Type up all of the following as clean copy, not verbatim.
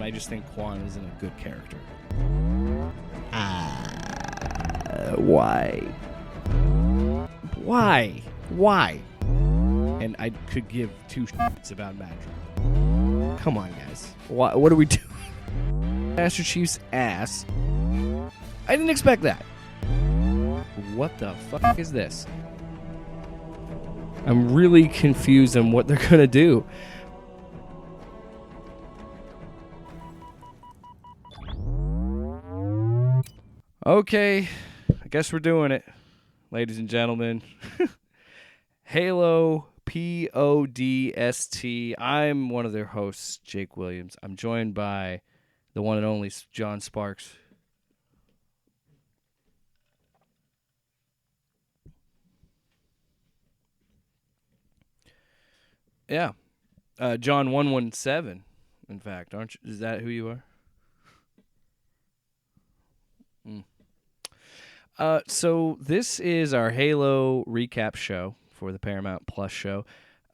I just think Quan isn't a good character. Why? Why? And I could give two shits about Madrigal. Come on, guys. What are we doing? Master Chief's ass. I didn't expect that. What the fuck is this? I'm really confused on what they're gonna do. Okay, I guess we're doing it, ladies and gentlemen. Halo PODST. I'm one of their hosts, Jake Williams. I'm joined by the one and only John Sparks. Yeah, John 117. In fact, aren't you? Is that who you are? So this is our Halo recap show for the Paramount Plus show.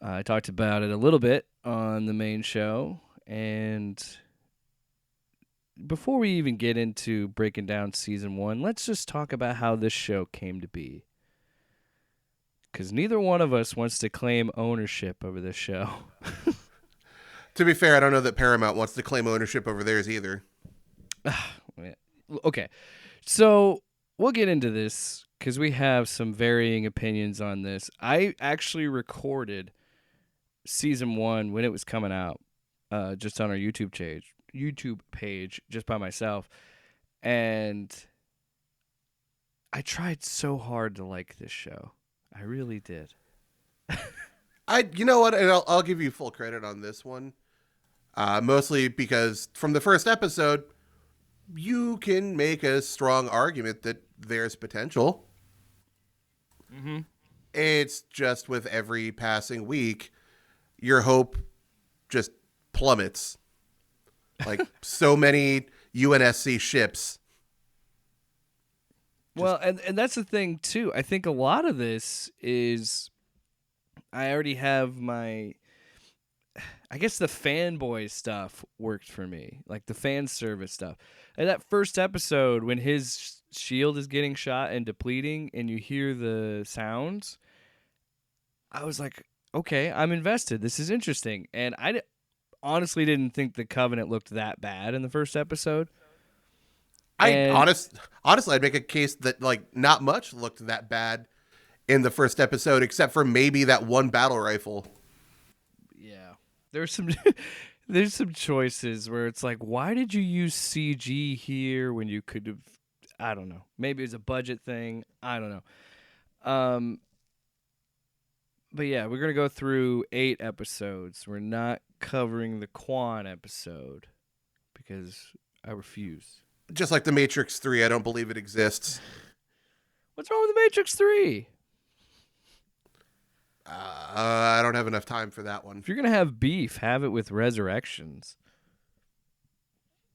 I talked about it a little bit on the main show, and before we even get into breaking down season 1, let's just talk about how this show came to be. Because neither one of us wants to claim ownership over this show. To be fair, I don't know that Paramount wants to claim ownership over theirs either. Okay, so we'll get into this because we have some varying opinions on this. I actually recorded season 1 when it was coming out, just on our YouTube page, just by myself, and I tried so hard to like this show. I really did. You know what? And I'll give you full credit on this one, mostly because from the first episode, you can make a strong argument that there's potential. Mm-hmm. It's just with every passing week, your hope just plummets. Like so many UNSC ships. Well, and that's the thing, too. I think a lot of this is I already have my... I guess the fanboy stuff worked for me, like the fan service stuff. And that first episode, when his shield is getting shot and depleting and you hear the sounds, I was like, okay, I'm invested. This is interesting. And I honestly didn't think the Covenant looked that bad in the first episode. Honestly, I'd make a case that like not much looked that bad in the first episode, except for maybe that one battle rifle. Yeah, there's some choices where it's like, why did you use CG here when you could have? I don't know. Maybe it was a budget thing. I don't know. But yeah, we're gonna go through 8 episodes. We're not covering the Quan episode because I refuse. Just like The Matrix 3, I don't believe it exists. What's wrong with The Matrix 3? I don't have enough time for that one. If you're going to have beef, have it with Resurrections.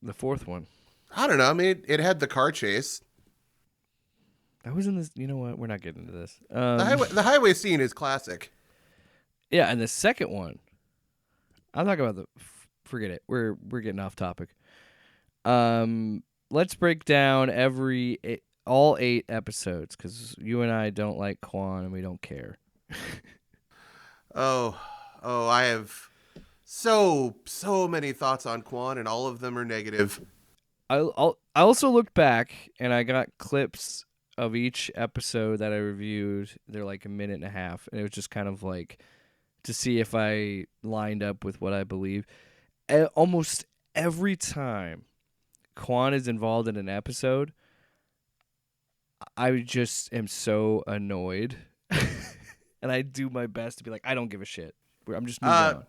The 4th one. I don't know. I mean, it had the car chase. That was in this... You know what? We're not getting into this. The highway scene is classic. Yeah, and the second one... I'm talking about the... Forget it. We're getting off topic. Let's break down all 8 episodes, because you and I don't like Quan and we don't care. Oh, I have so many thoughts on Quan, and all of them are negative. I also looked back, and I got clips of each episode that I reviewed. They're like a minute and a half, and it was just kind of like to see if I lined up with what I believe. Almost every time Quan is involved in an episode, I just am so annoyed. And I do my best to be like, I don't give a shit. I'm just moving on.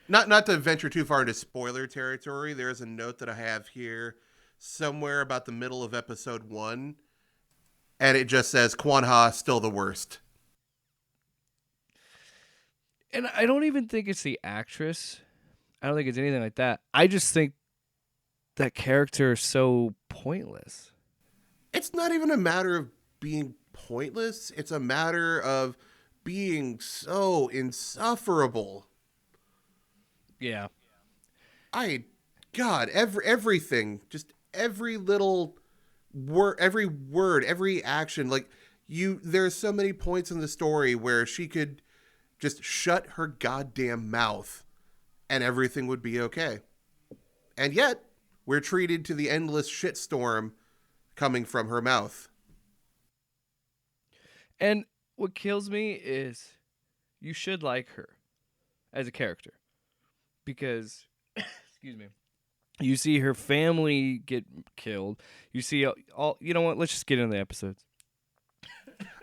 Not to venture too far into spoiler territory, there is a note that I have here somewhere about the middle of episode 1, and it just says, Quan Ha, still the worst. And I don't even think it's the actress. I don't think it's anything like that. I just think that character is so pointless. It's not even a matter of being pointless. It's a matter of being so insufferable. Yeah. I God, everything, just every little word, every action. Like there's so many points in the story where she could just shut her goddamn mouth and everything would be okay. And yet, we're treated to the endless shitstorm coming from her mouth. And what kills me is you should like her as a character because, excuse me, you see her family get killed. You see all. You know what? Let's just get into the episodes.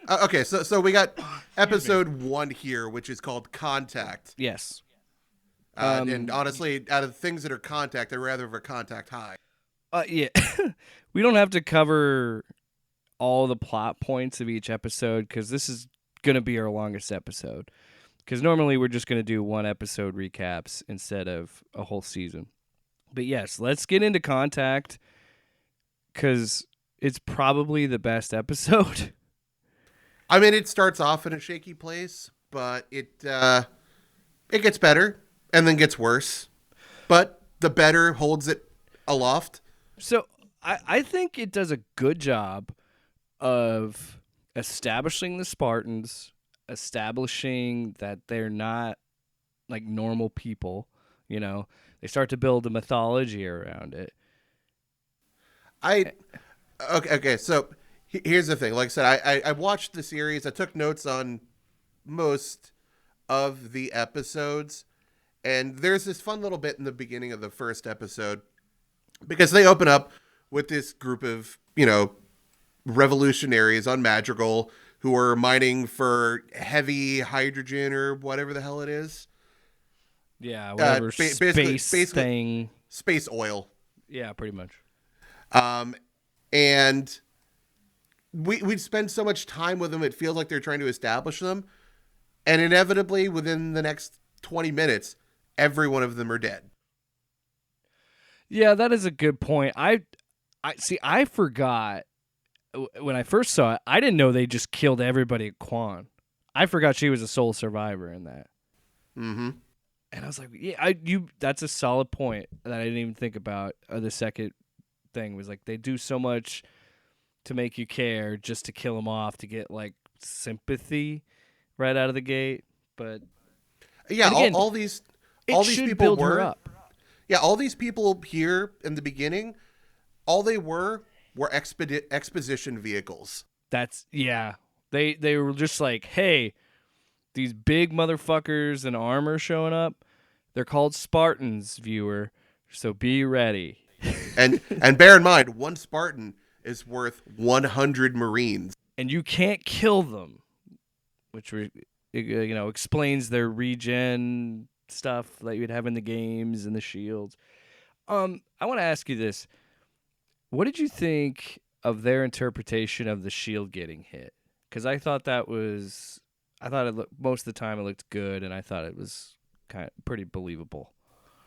Okay, so we got episode 1 here, which is called Contact. Yes. And honestly, out of the things that are Contact, I'd rather have a Contact High. Yeah. We don't have to cover all the plot points of each episode because this is going to be our longest episode. Because normally we're just going to do one episode recaps instead of a whole season. But yes, let's get into Contact because it's probably the best episode. I mean, it starts off in a shaky place, but it gets better and then gets worse. But the better holds it aloft. So I think it does a good job of establishing the Spartans, establishing that they're not like normal people, you know. They start to build a mythology around it. Okay, so here's the thing. Like I said, I watched the series. I took notes on most of the episodes. And there's this fun little bit in the beginning of the first episode because they open up with this group of, revolutionaries on Madrigal who are mining for heavy hydrogen or whatever the hell it is. Yeah, whatever space thing. Space oil. Yeah, pretty much. And we'd spend so much time with them, it feels like they're trying to establish them. And inevitably, within the next 20 minutes, every one of them are dead. Yeah, that is a good point. I forgot when I first saw it, I didn't know they just killed everybody at Quan. I forgot she was a sole survivor in that. Mm-hmm. And I was like, yeah, that's a solid point that I didn't even think about. The second thing was like they do so much to make you care just to kill them off to get like sympathy right out of the gate. But yeah, again, all these people build her up. Yeah, all these people here in the beginning, all they were exposition vehicles. They were just like, hey, these big motherfuckers in armor showing up. They're called Spartans, viewer. So be ready. and bear in mind, one Spartan is worth 100 Marines. And you can't kill them, which explains their regen stuff that you'd have in the games and the shields. I want to ask you this: what did you think of their interpretation of the shield getting hit? Because I thought most of the time it looked good, and I thought it was kind of pretty believable.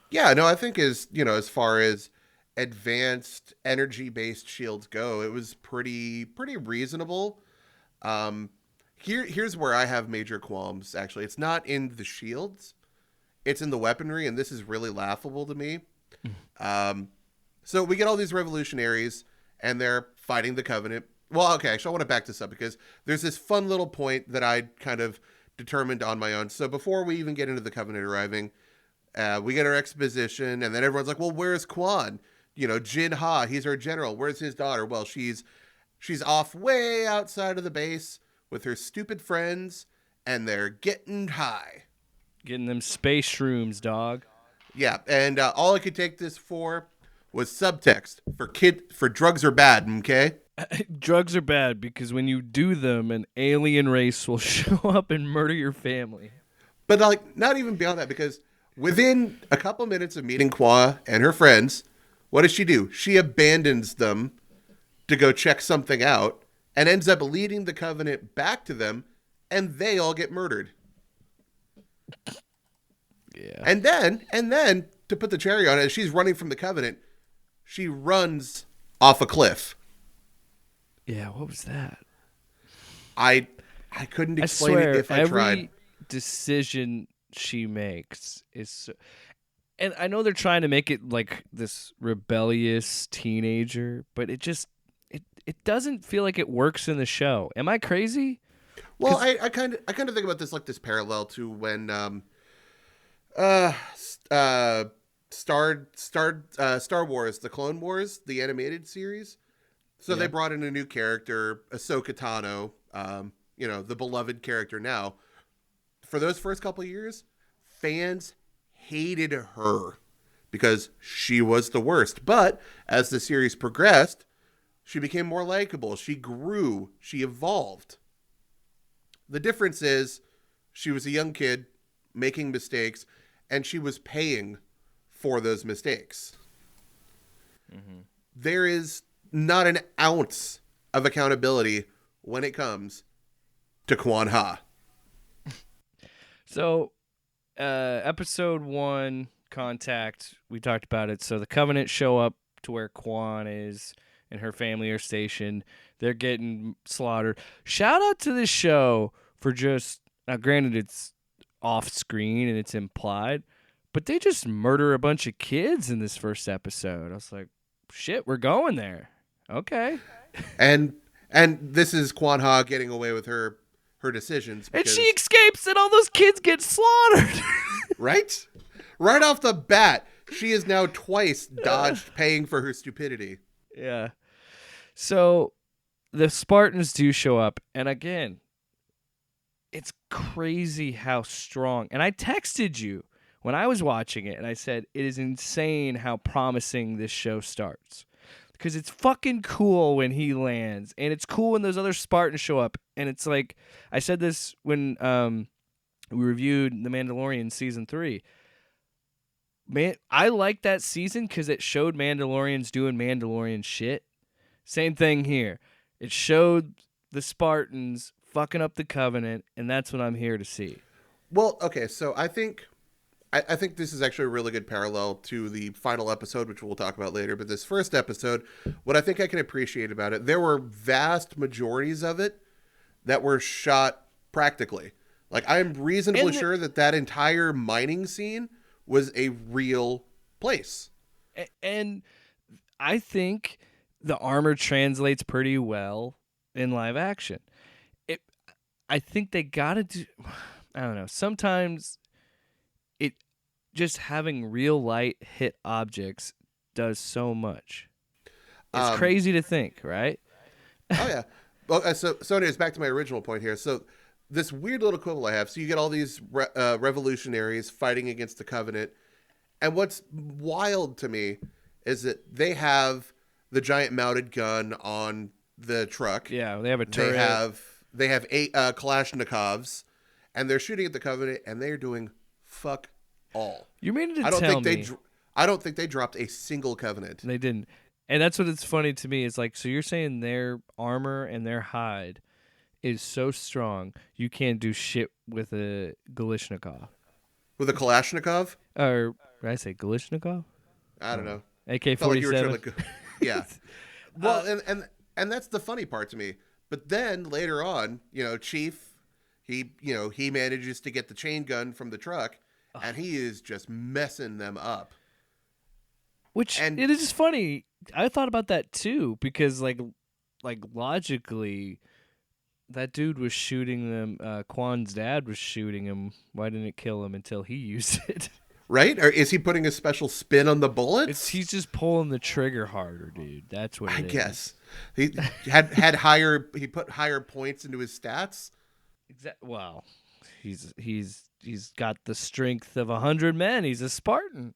Yeah, no, I think as far as advanced energy-based shields go, it was pretty reasonable. Here's where I have major qualms. Actually, it's not in the shields; it's in the weaponry, and this is really laughable to me. So we get all these revolutionaries, and they're fighting the Covenant. Well, okay, actually, I want to back this up because there's this fun little point that I kind of determined on my own. So before we even get into the Covenant arriving, we get our exposition, and then everyone's like, well, where's Quan? Jin Ha, he's our general. Where's his daughter? Well, she's off way outside of the base with her stupid friends, and they're getting high. Getting them space shrooms, dog. Yeah, and all I could take this for was subtext. For drugs are bad, okay? Drugs are bad because when you do them, an alien race will show up and murder your family. But not even beyond that, because within a couple minutes of meeting Kwa and her friends, what does she do? She abandons them to go check something out and ends up leading the Covenant back to them, and they all get murdered. Yeah. And then to put the cherry on it, as she's running from the Covenant, she runs off a cliff. Yeah, what was that? I couldn't explain it if I tried. Every decision she makes is And I know they're trying to make it like this rebellious teenager, but it doesn't feel like it works in the show. Am I crazy? Well, I kind of think about this like this parallel to when uh s- uh Star Wars, the Clone Wars, the animated series. So they Yeah. brought in a new character, Ahsoka Tano, the beloved character now. For those first couple of years, fans hated her because she was the worst. But as the series progressed, she became more likable. She grew. She evolved. The difference is she was a young kid making mistakes, and she was paying for those mistakes. Mm-hmm. There is not an ounce of accountability when it comes to Kwan Ha. So, episode 1, Contact, we talked about it. So the Covenant show up to where Kwan is and her family are stationed. They're getting slaughtered. Shout out to this show for just, now granted it's off screen and it's implied, but they just murder a bunch of kids in this first episode. I was like, shit, we're going there. Okay. And and this is Kwan Ha getting away with her decisions And she because escapes and all those kids get slaughtered. right? Right off the bat, she is now twice dodged paying for her stupidity. Yeah. So the Spartans do show up, and again, it's crazy how strong. And I texted you when I was watching it, and I said, it is insane how promising this show starts. Because it's fucking cool when he lands, and it's cool when those other Spartans show up. And it's like, I said this when we reviewed The Mandalorian season 3. Man, I like that season because it showed Mandalorians doing Mandalorian shit. Same thing here. It showed the Spartans fucking up the Covenant, and that's what I'm here to see. Well, okay, so I think this is actually a really good parallel to the final episode, which we'll talk about later. But this first episode, what I think I can appreciate about it, there were vast majorities of it that were shot practically. Like, I'm reasonably sure that that entire mining scene was a real place. And I think the armor translates pretty well in live action. It, I think they gotta do. I don't know. Sometimes it just having real light hit objects does so much. It's Um, crazy to think, right? oh yeah. Well, so anyways, back to my original point here. So this weird little quibble I have. So you get all these revolutionaries fighting against the Covenant, and what's wild to me is that they have the giant mounted gun on the truck. Yeah, they have a turret. They have 8 Kalashnikovs, and they're shooting at the Covenant, and they're doing fuck all. You mean to I don't tell think me I don't think they dropped a single Covenant. they didn't? And that's what it's funny to me. Is like, so you're saying their armor and their hide is so strong you can't do shit with a Galishnikov. With a Kalashnikov? Or did I say Galishnikov? I don't know. Felt like you were AK-47. trying to go. Yeah. Well, and that's the funny part to me. But then later on, Chief, he manages to get the chain gun from the truck, and he is just messing them up. Which And it is just funny. I thought about that too because like logically, that dude was shooting them. Quan's dad was shooting him. Why didn't it kill him until he used it? right? Or is he putting a special spin on the bullets? He's just pulling the trigger harder, dude. That's what I it is. guess he had higher. He put higher points into his stats. Well, he's got the strength of 100 men. He's a Spartan.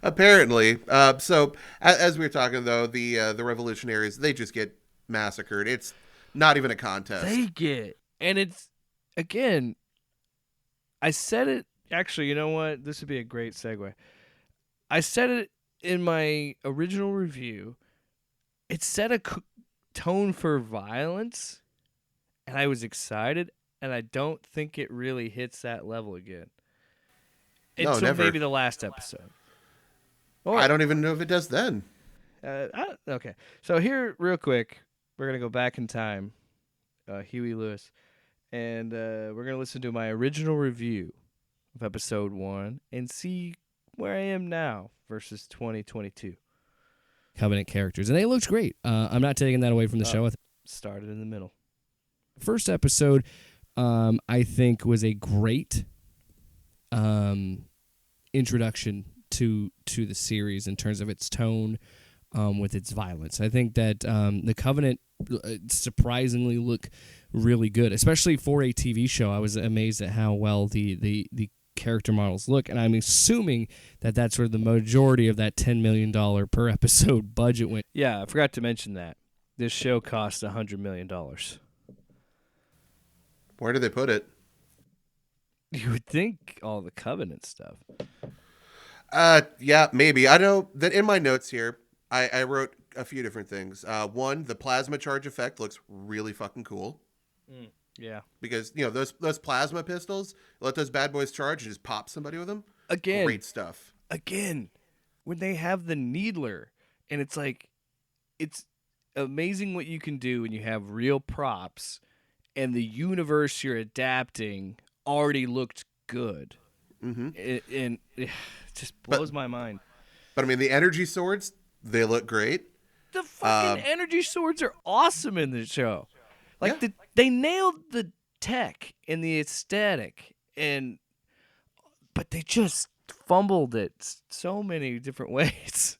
Apparently. So as we were talking though, the revolutionaries, they just get massacred. It's not even a contest. And it's again. I said it. Actually, you know what? This would be a great segue. I said it in my original review. It set a tone for violence, and I was excited. And I don't think it really hits that level again. No, Until never. maybe the last episode. I don't even know if it does then. Okay. So here, real quick, we're going to go back in time, Huey Lewis, and we're going to listen to my original review of episode 1 and see where I am now versus 2022. Covenant characters, and they looked great. I'm not taking that away from the show. Started in the middle. First episode, I think, was a great introduction to the series in terms of its tone, with its violence. I think that the Covenant surprisingly look really good, especially for a TV show. I was amazed at how well the character models look, and I'm assuming that that's where the majority of that $10 million per episode budget went. Yeah, I forgot to mention that. This show cost $100 million. Where did they put it? You would think all the Covenant stuff. Yeah, maybe. I know that in my notes here, I wrote a few different things. One, the plasma charge effect looks really fucking cool. Yeah. Because, those plasma pistols, let those bad boys charge and just pop somebody with them. Again. Great stuff. Again, when they have the needler, and it's like, it's amazing what you can do when you have real props, and the universe you're adapting already looked good. Mm-hmm. And it just blows my mind. But, I mean, the energy swords, they look great. The fucking energy swords are awesome in the show. Like, Yeah. they nailed the tech and the aesthetic, but they just fumbled it so many different ways.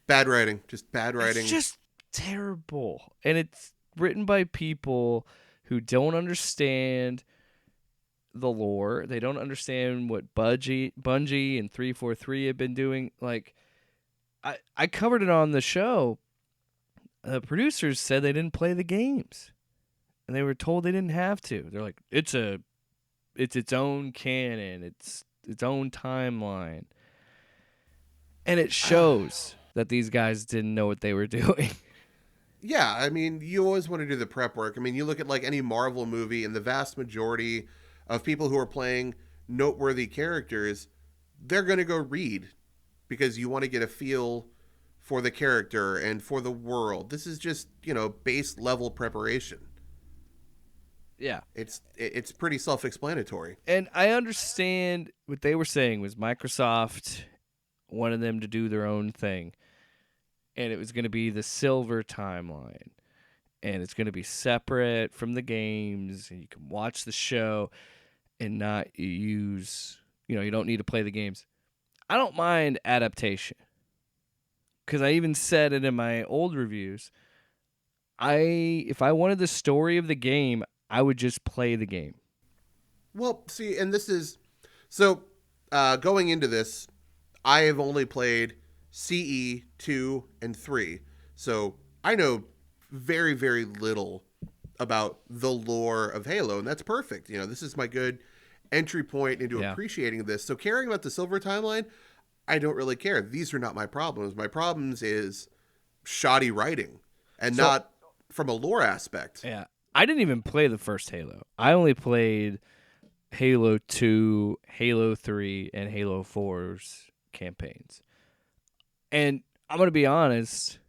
Bad writing. Just bad writing. It's just terrible. And it's written by people who don't understand the lore. They don't understand what Bungie and 343 have been doing. Like, I covered it on the show. The producers said they didn't play the games, and they were told they didn't have to. They're like, it's its own canon, it's its own timeline, and it shows that these guys didn't know what they were doing. Yeah, I mean, you always want to do the prep work. I mean, you look at like any Marvel movie, and the vast majority of people who are playing noteworthy characters, they're going to go read because you want to get a feel for the character and for the world. This is just, base level preparation. Yeah. It's pretty self-explanatory. And I understand what they were saying was Microsoft wanted them to do their own thing. And it was going to be the silver timeline. And it's going to be separate from the games. And you can watch the show and not use, you don't need to play the games. I don't mind adaptation. Because I even said it in my old reviews. If I wanted the story of the game, I would just play the game. Well, see, and this is... So, going into this, I have only played CE 2 and 3. So, I know very, very little about the lore of Halo, and that's perfect. This is my good entry point into appreciating this. So, caring about the silver timeline, I don't really care. These are not my problems. My problems is shoddy writing, and not from a lore aspect. Yeah. I didn't even play the first Halo. I only played Halo 2, Halo 3, and Halo 4's campaigns. And I'm going to be honest,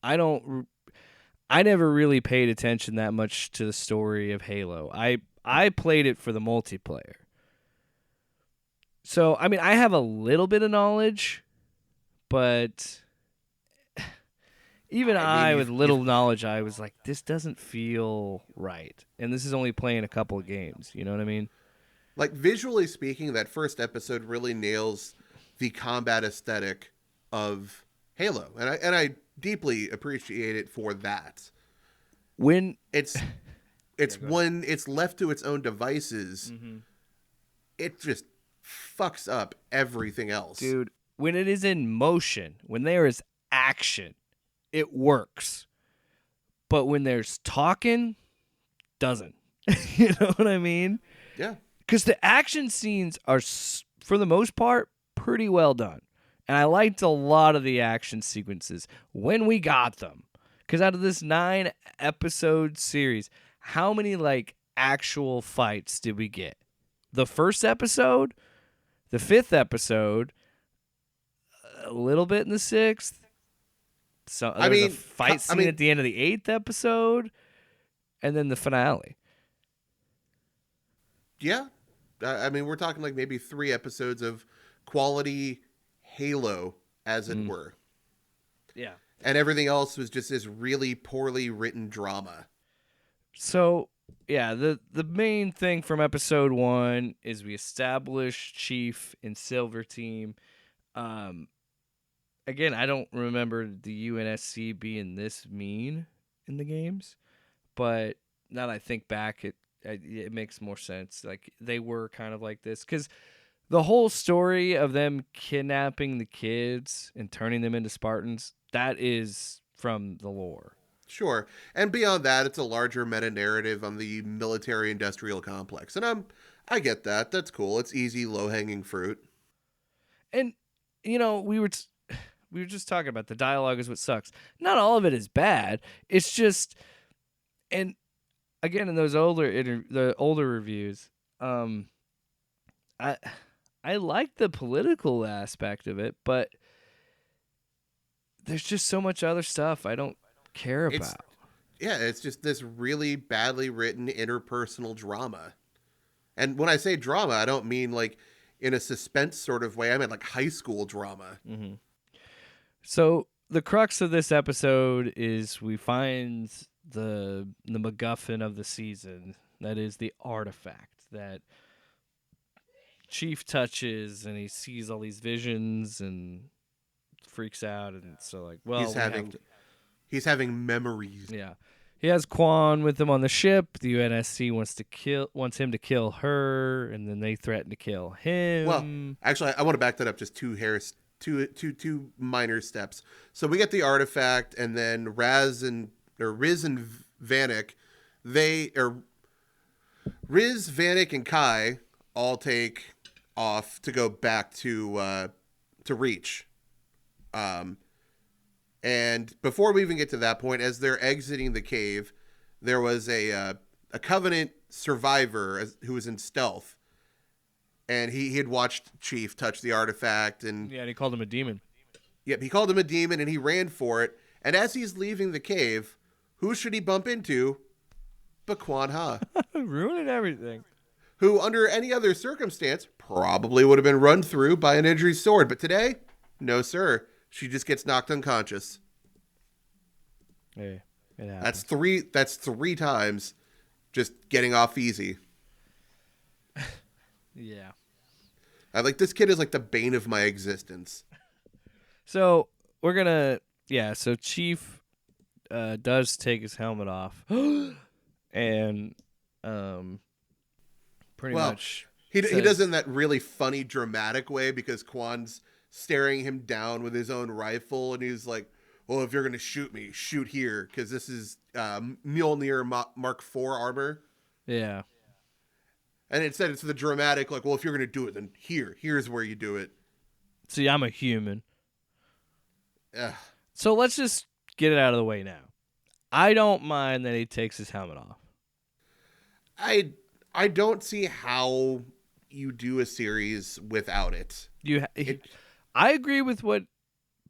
I never really paid attention that much to the story of Halo. I played it for the multiplayer. So, I mean, I have a little bit of knowledge, but even with little knowledge, I was like, this doesn't feel right. And this is only playing a couple of games. You know what I mean? Like, visually speaking, that first episode really nails the combat aesthetic of Halo. And I deeply appreciate it for that. When it's when it's left to its own devices, it just fucks up everything else. Dude, when it is in motion, when there is action, it works. But when there's talking, doesn't. You know what I mean? Yeah. Because the action scenes are, for the most part, pretty well done. And I liked a lot of the action sequences when we got them. Because out of this 9-episode series, how many, actual fights did we get? The first episode, the 5th episode, a little bit in the 6th. So there's a fight scene at the end of the 8th episode, and then the finale. Yeah. I mean, we're talking maybe 3 episodes of quality Halo, as it were. Yeah. And everything else was just this really poorly written drama. So, yeah, the main thing from episode 1 is we establish Chief and Silver Team. Again, I don't remember the UNSC being this mean in the games, but now that I think back, it makes more sense. Like, they were kind of like this because the whole story of them kidnapping the kids and turning them into Spartans, that is from the lore. Sure. And beyond that, it's a larger meta narrative on the military industrial complex. And I get that. That's cool. It's easy, low hanging fruit. And we were just talking about the dialogue is what sucks. Not all of it is bad. It's just, and again, in those the older reviews, I like the political aspect of it, but there's just so much other stuff I don't care about. It's just this really badly written interpersonal drama. And when I say drama, I don't mean like in a suspense sort of way. I mean like high school drama. Mm-hmm. So the crux of this episode is we find the MacGuffin of the season. That is the artifact that Chief touches, and he sees all these visions and freaks out. And so, like, well, he's having memories. Yeah, he has Quan with him on the ship. The UNSC wants him to kill her, and then they threaten to kill him. Well, actually, I want to back that up just two minor steps. So we get the artifact, and then Riz and Vanek, Riz, Vanek, and Kai all take off to go back to Reach. And before we even get to that point, as they're exiting the cave, there was a Covenant survivor who was in stealth, and he had watched Chief touch the artifact, and he called him a demon. Yep, he called him a demon, and he ran for it. And as he's leaving the cave, who should he bump into but Quan Ha? Ruining everything. Who, under any other circumstance, probably would have been run through by an injury sword. But today, no, sir. She just gets knocked unconscious. Hey, it happens. That's three times just getting off easy. Yeah. This kid is like the bane of my existence. So we're gonna, so Chief does take his helmet off, and pretty much he does it in that really funny, dramatic way because Quan's staring him down with his own rifle, and he's like, "Well, if you're gonna shoot me, shoot here, because this is Mjolnir Mark IV armor." Yeah. And instead, it's the dramatic, like, "Well, if you're gonna do it, then here's where you do it." See, I'm a human. Ugh. So let's just get it out of the way now. I don't mind that he takes his helmet off. I don't see how you do a series without it. I agree with what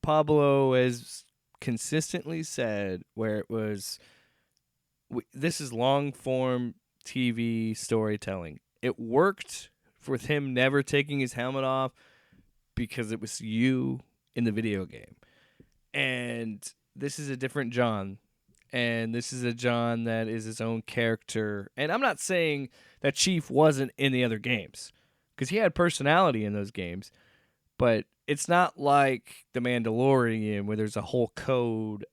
Pablo has consistently said, where it was, this is long form TV storytelling. It worked with him never taking his helmet off because it was you in the video game. And this is a different John. And this is a John that is his own character. And I'm not saying that Chief wasn't in the other games, because he had personality in those games. But it's not like The Mandalorian where there's a whole code,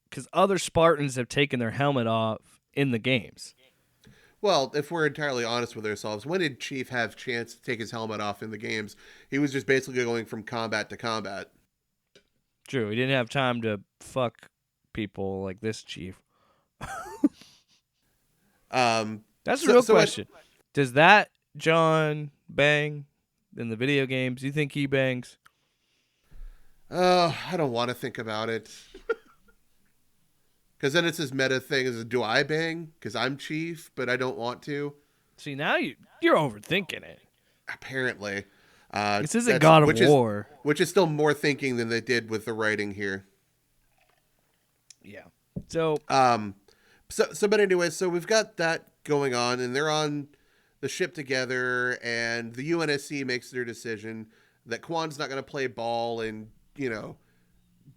because other Spartans have taken their helmet off in the games. Well, if we're entirely honest with ourselves, when did Chief have chance to take his helmet off in the games? He was just basically going from combat to combat. True. He didn't have time to fuck people like this Chief. That's a real question. Does that John bang in the video games? Do you think he bangs? I don't want to think about it. Because then it's this meta thing: is do I bang? Because I'm Chief, but I don't want to. See, now you're overthinking it. Apparently. This isn't God of War. Which is still more thinking than they did with the writing here. Yeah. So, but anyway, so we've got that going on, and they're on the ship together, and the UNSC makes their decision. that Kwan's not going to play ball and,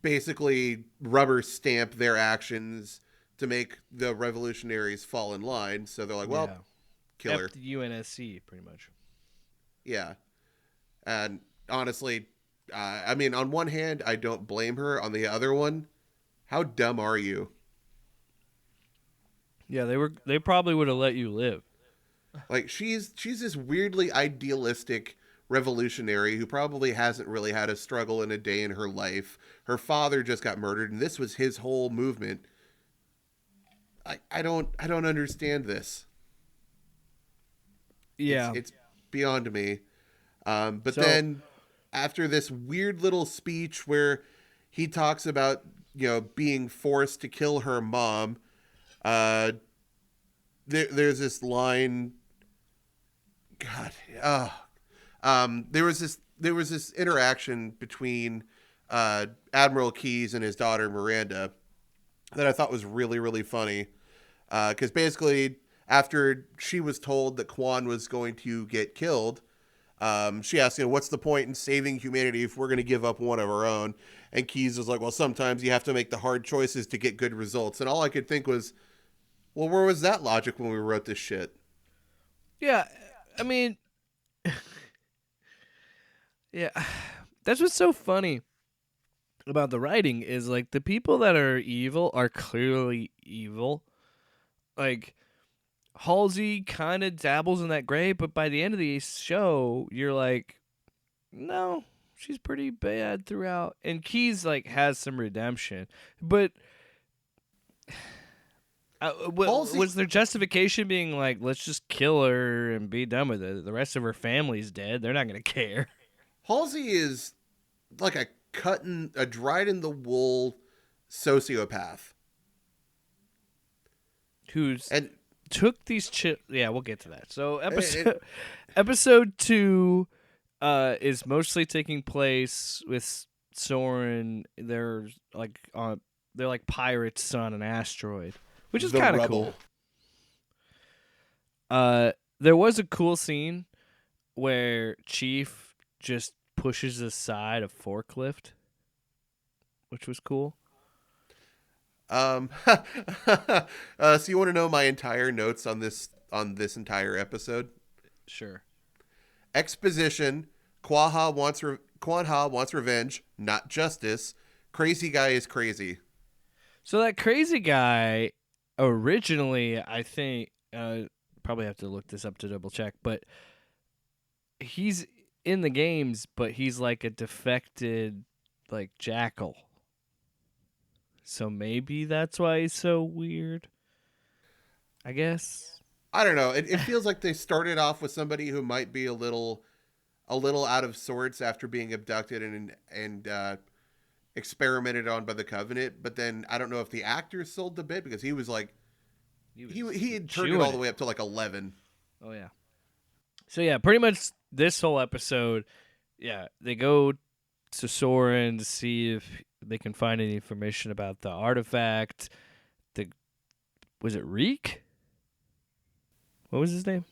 basically rubber stamp their actions to make the revolutionaries fall in line. So they're like, well, Yeah. kill her. F the UNSC, pretty much. Yeah. And honestly, on one hand, I don't blame her. On the other one, how dumb are you? Yeah, they probably would have let you live. Like, she's this weirdly idealistic revolutionary who probably hasn't really had a struggle in a day in her life. Her father just got murdered, and this was his whole movement. I don't understand this. Yeah. It's beyond me. But So- then after this weird little speech where he talks about, being forced to kill her mom, there's this line. God, there was this interaction between Admiral Keyes and his daughter Miranda that I thought was really, really funny. Because basically, after she was told that Kwan was going to get killed, she asked, what's the point in saving humanity if we're going to give up one of our own? And Keyes was like, well, sometimes you have to make the hard choices to get good results. And all I could think was, well, where was that logic when we wrote this shit? Yeah, I mean, yeah, that's what's so funny about the writing is like the people that are evil are clearly evil. Like Halsey kind of dabbles in that gray, but by the end of the show, you're like, no, she's pretty bad throughout. And Keyes like has some redemption, but Halsey- was their justification being like, let's just kill her and be done with it? The rest of her family's dead. They're not gonna care. Halsey is like a dried in the wool sociopath. Who's And took these yeah, we'll get to that. So episode 2 is mostly taking place with Soren. They're like pirates on an asteroid, which is The kind of Rebel. cool. There was a cool scene where Chief just pushes aside a forklift, which was cool. So you want to know my entire notes on this entire episode? Sure. Exposition: Kwan Ha wants revenge, not justice. Crazy guy is crazy. So that crazy guy originally, I think, probably have to look this up to double check, but he's in the games, but he's like a defected like jackal. So maybe that's why he's so weird. I guess. I don't know. It feels like they started off with somebody who might be a little out of sorts after being abducted and experimented on by the Covenant. But then I don't know if the actor sold the bit because he was like he had turned it all the way up to like 11. Oh yeah. So yeah, pretty much this whole episode, yeah, they go to Soren to see if they can find any information about the artifact. Was it Reek? What was his name?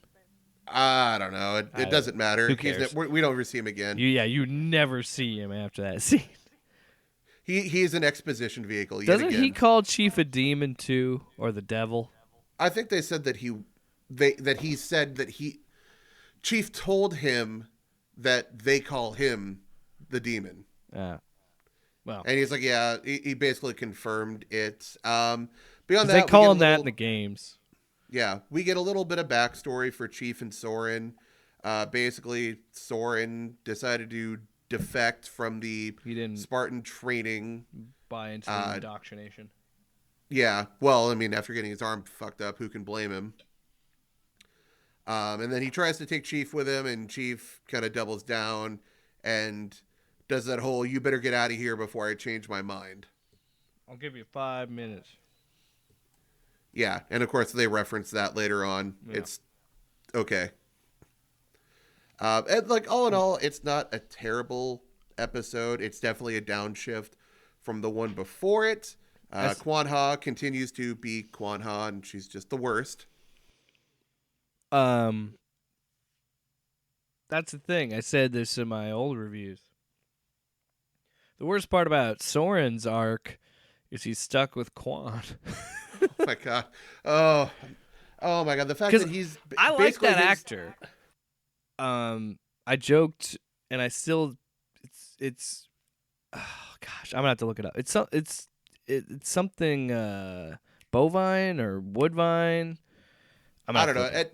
I don't know. It doesn't matter. Who cares? We don't ever see him again. You never see him after that scene. He's an exposition vehicle. Doesn't again. he call Chief a demon too, or the devil? I think they said that he said that Chief told him that they call him the demon. Well, And he's like, yeah, he basically confirmed it. Beyond that, they call him that in the games. Yeah, we get a little bit of backstory for Chief and Soren. Basically, Soren decided to defect from the He didn't Spartan training. buy into the indoctrination. Yeah, well, I mean, after getting his arm fucked up, who can blame him? And then he tries to take Chief with him, and Chief kind of doubles down and does that whole, you better get out of here before I change my mind. I'll give you 5 minutes. Yeah, and of course they reference that later on. Yeah. It's okay. And like all in all, it's not a terrible episode. It's definitely a downshift from the one before it. Kwan Ha continues to be Kwan Ha, and she's just the worst. that's the thing. I said this in my old reviews. The worst part about Soren's arc is he's stuck with Quan. Oh my god. Oh, oh my god. The fact that he's I like basically that actor. I joked, and I still, it's. Oh gosh, I'm gonna have to look it up. It's something bovine or woodvine. I don't know.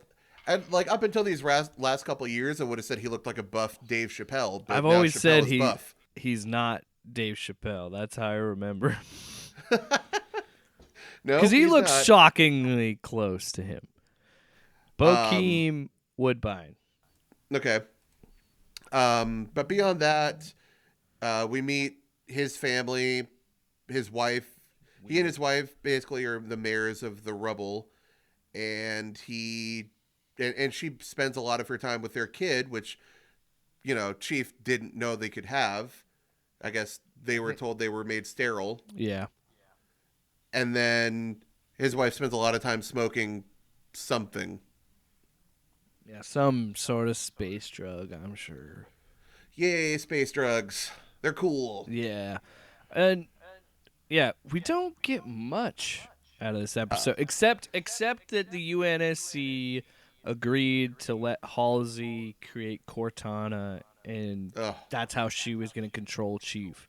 And like up until these last couple of years, I would have said he looked like a buff Dave Chappelle. But I've now always Chappelle said is buff. he's not Dave Chappelle. That's how I remember. No, Because he he's looks not. shockingly close to him. Bokeem Woodbine. Okay. But beyond that, we meet his family, his wife. He and his wife basically are the mayors of the rubble, and she spends a lot of her time with their kid, which, Chief didn't know they could have. I guess they were told they were made sterile. Yeah. And then his wife spends a lot of time smoking something. Yeah, some sort of space drug, I'm sure. Yay, space drugs. They're cool. Yeah. And yeah, we don't get much out of this episode except that the UNSC agreed to let Halsey create Cortana, and that's how she was going to control Chief.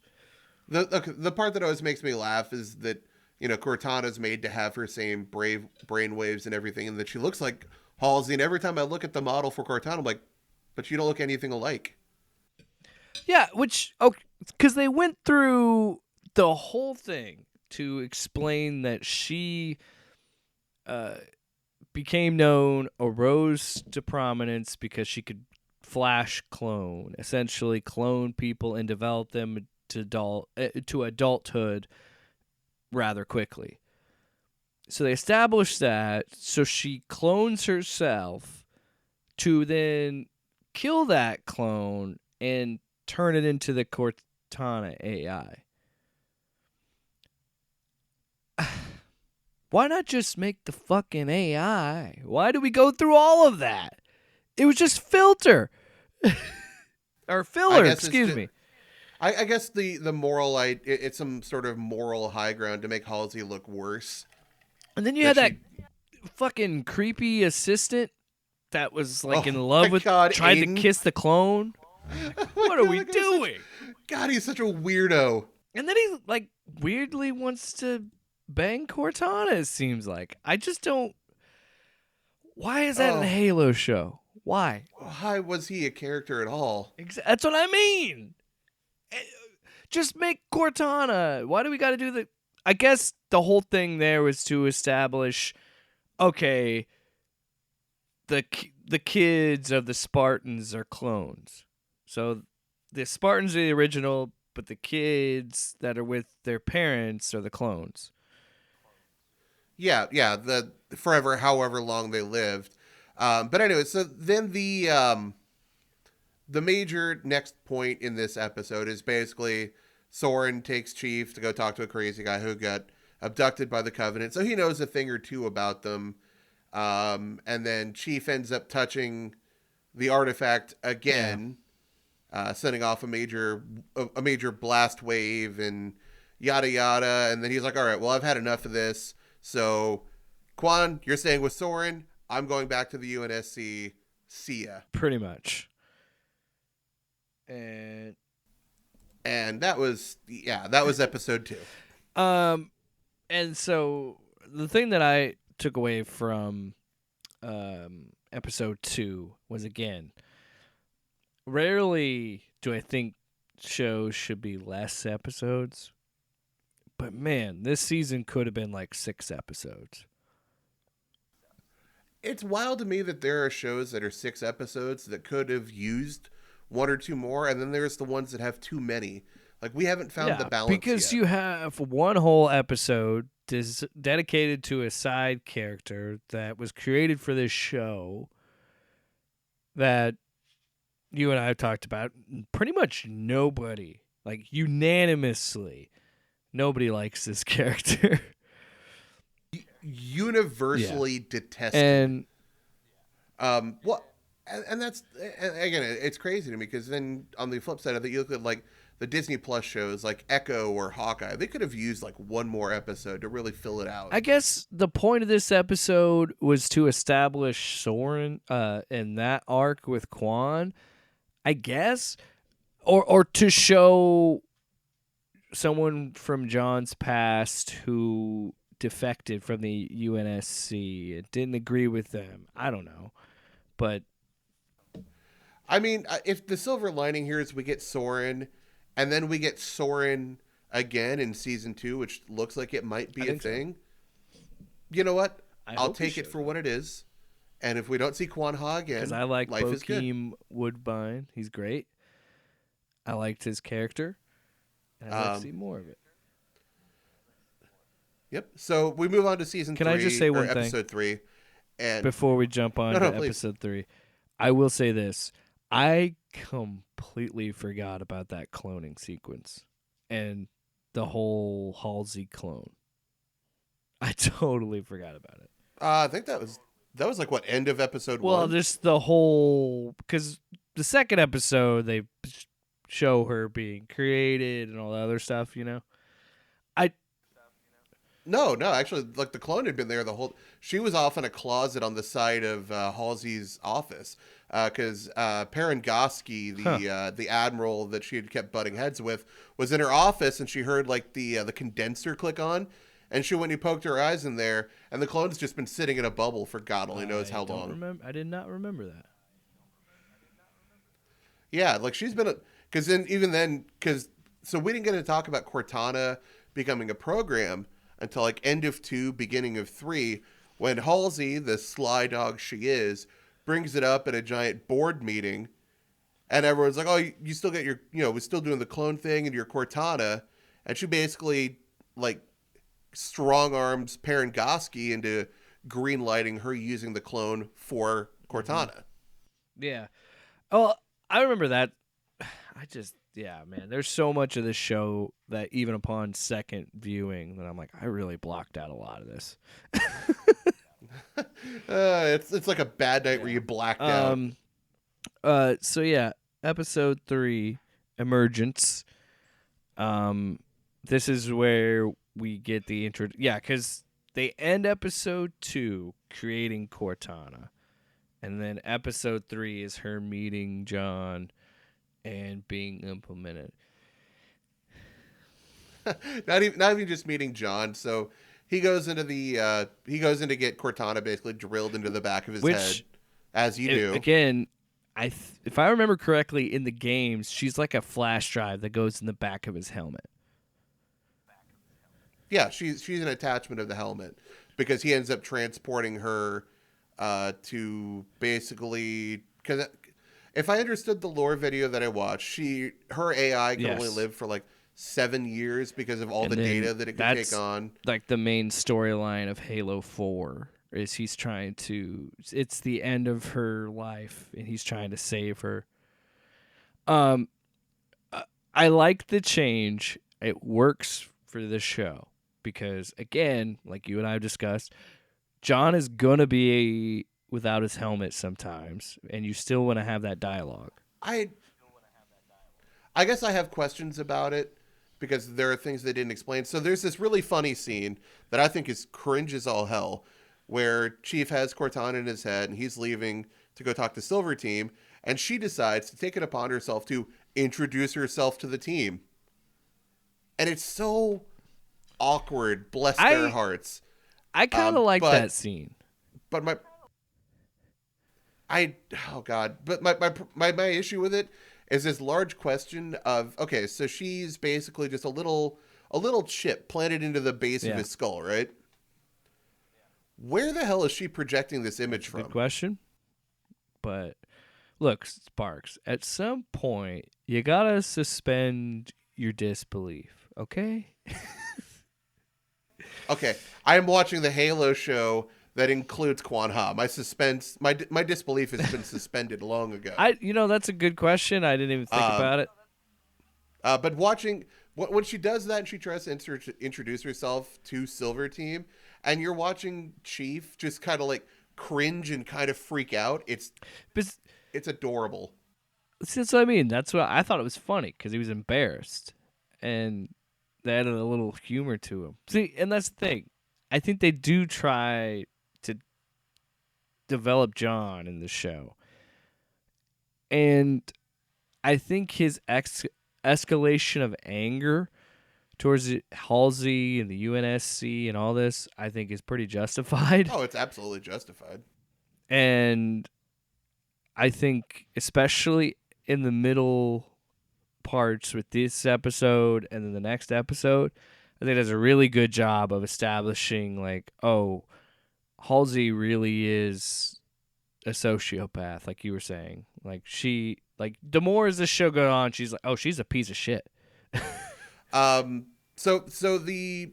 The part that always makes me laugh is that, Cortana's made to have her same brave brainwaves and everything, and that she looks like Halsey. And every time I look at the model for Cortana, I'm like, but you don't look anything alike. Yeah, because they went through the whole thing to explain that she became known, arose to prominence because she could flash clone, essentially clone people and develop them to adulthood rather quickly. So they established that, so she clones herself to then kill that clone and turn it into the Cortana AI. Why not just make the fucking AI? Why do we go through all of that? It was just filter. Or filler, excuse me. I guess the moral, it's some sort of moral high ground to make Halsey look worse. And then you had that fucking creepy assistant that was like in love with, tried Aiden. to kiss the clone. What are we doing? God, he's such a weirdo. And then he like weirdly wants to bang Cortana, it seems like. I just don't. Why is that in a Halo show? Why? Why was he a character at all? That's what I mean. Just make Cortana. Why do we got to do the... I guess the whole thing there was to establish, okay, the kids of the Spartans are clones. So the Spartans are the original, but the kids that are with their parents are the clones. Yeah, the forever, however long they lived. But anyway, so then the major next point in this episode is basically Soren takes Chief to go talk to a crazy guy who got abducted by the Covenant. So he knows a thing or two about them. And then Chief ends up touching the artifact again, sending off a major blast wave and yada yada. And then he's like, all right, well, I've had enough of this. So, Quan, you're staying with Soren. I'm going back to the UNSC. See ya. Pretty much. And that was episode 2. And so the thing that I took away from episode 2 was, again, rarely do I think shows should be less episodes. But man, this season could have been like 6 episodes. It's wild to me that there are shows that are 6 episodes that could have used 1 or 2 more, and then there's the ones that have too many. Like, we haven't found the balance because yet. You have one whole episode dedicated to a side character that was created for this show that you and I have talked about. Pretty much nobody, like unanimously, nobody likes this character. Universally detested. And what and that's and again, it's crazy to me because then on the flip side of it, you look at like the Disney Plus shows like Echo or Hawkeye. They could have used like one more episode to really fill it out. I guess the point of this episode was to establish Soren in that arc with Quan, I guess, or to show someone from John's past who defected from the UNSC and didn't agree with them. I don't know, but I mean, if the silver lining here is we get Soren, and then we get Soren again in season 2, which looks like it might be a thing. So. You know what? I'll take it for what it is. And if we don't see Quan Ha again, because I like life is good. Bokeem Woodbine, he's great. I liked his character, and I'd like to see more of it. Yep. So we move on to season 3. Can I just say one thing? Episode 3. And before we jump on to episode 3, I will say this. I completely forgot about that cloning sequence and the whole Halsey clone. I totally forgot about it. I think that was like what, end of episode 1? Well, just the whole, because the second episode they show her being created and all the other stuff, you know. No, actually, like the clone had been there the whole. She was off in a closet on the side of Halsey's office because Parangoski, the admiral that she had kept butting heads with, was in her office, and she heard like the condenser click on, and she went and poked her eyes in there, and the clone's just been sitting in a bubble for God only knows how long. I did not remember that. Yeah, like she's been because so we didn't get to talk about Cortana becoming a program until like end of 2, beginning of 3, when Halsey, the sly dog she is, brings it up at a giant board meeting, and everyone's like, "Oh, you still get your, we're still doing the clone thing and your Cortana," and she basically like strong arms Parangoski into green lighting her using the clone for Cortana. Yeah. Oh, I remember that. Yeah, man, there's so much of this show that even upon second viewing that I'm like, I really blocked out a lot of this. It's like a bad night where you blacked out. So yeah, episode 3, Emergence. This is where we get the intro. Yeah, because they end episode 2 creating Cortana, and then episode 3 is her meeting John and being implemented. not even just meeting John. So he goes into get Cortana basically drilled into the back of his head, as you do. Again, if I remember correctly, in the games, she's like a flash drive that goes in the back of his helmet. Yeah, she's an attachment of the helmet because he ends up transporting her to basically because. If I understood the lore video that I watched, her AI can only live for like 7 years because of all the data that it can take on. Like the main storyline of Halo 4 is it's the end of her life and he's trying to save her. I like the change. It works for the show because again, like you and I have discussed, John is going to be without his helmet sometimes, and you still want to have that dialogue. I guess I have questions about it because there are things they didn't explain. So there's this really funny scene that I think is cringe as all hell, where Chief has Cortana in his head, and he's leaving to go talk to Silver Team, and she decides to take it upon herself to introduce herself to the team. And it's so awkward, bless their hearts. I kind of like that scene. But my issue with it is this large question of, okay, so she's basically just a little chip planted into the base of his skull, right? Where the hell is she projecting this image from? Good question. But look, Sparks, at some point you gotta suspend your disbelief, okay? Okay, I am watching the Halo show that includes Quan Ha. My disbelief has been suspended long ago. That's a good question. I didn't even think about it. But watching when she does that and she tries to introduce herself to Silver Team, and you're watching Chief just kind of like cringe and kind of freak out. It's adorable. See, that's what I mean. That's what I thought. It was funny because he was embarrassed, and they added a little humor to him. See, and that's the thing. I think they do try to develop John in the show, and I think his escalation of anger towards Halsey and the UNSC and all this, I think, is pretty justified. Oh, it's absolutely justified. And I think, especially in the middle parts with this episode and then the next episode, I think it does a really good job of establishing, like, oh, Halsey really is a sociopath, like you were saying. Like, the more as this show goes on, she's like, oh, she's a piece of shit. So the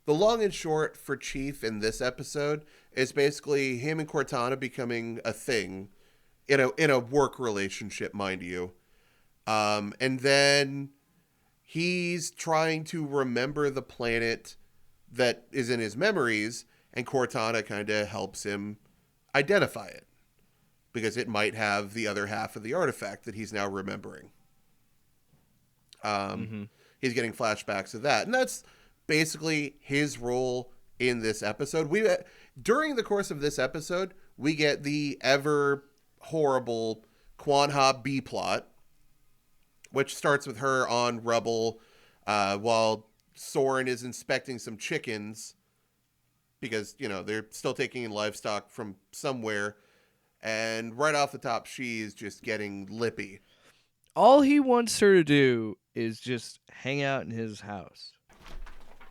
long and short for Chief in this episode is basically him and Cortana becoming a thing in a work relationship, mind you. And then he's trying to remember the planet that is in his memories, and Cortana kind of helps him identify it because it might have the other half of the artifact that he's now remembering. He's getting flashbacks of that. And that's basically his role in this episode. During the course of this episode, we get the ever horrible Quan Ha B plot, which starts with her on rubble while Soren is inspecting some chickens because, they're still taking in livestock from somewhere. And right off the top, she's just getting lippy. All he wants her to do is just hang out in his house.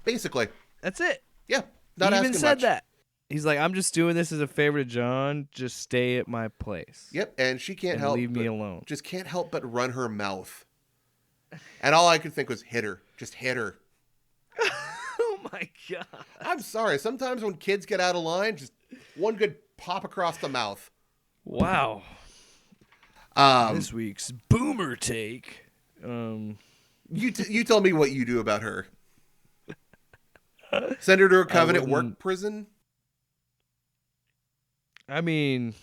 Basically. That's it. Yeah. Not he asking even said much. that. He's like, I'm just doing this as a favor to John. Just stay at my place. Yep. And she can't and help leave me alone. Just can't help but run her mouth. And all I could think was hit her. Just hit her. Oh my God. I'm sorry. Sometimes when kids get out of line, just one good pop across the mouth. Wow. This week's boomer take. You tell me what you do about her. Send her to a Covenant work prison? I mean,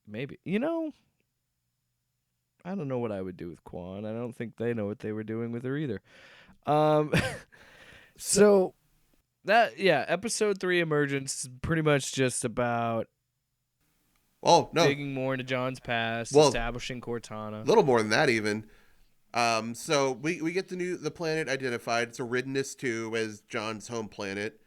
maybe. I don't know what I would do with Quan. I don't think they know what they were doing with her either. So that, yeah, episode 3 Emergence is pretty much just about digging more into John's past, establishing Cortana. A little more than that even. So we get the planet identified. It's Eridanus 2 as John's home planet.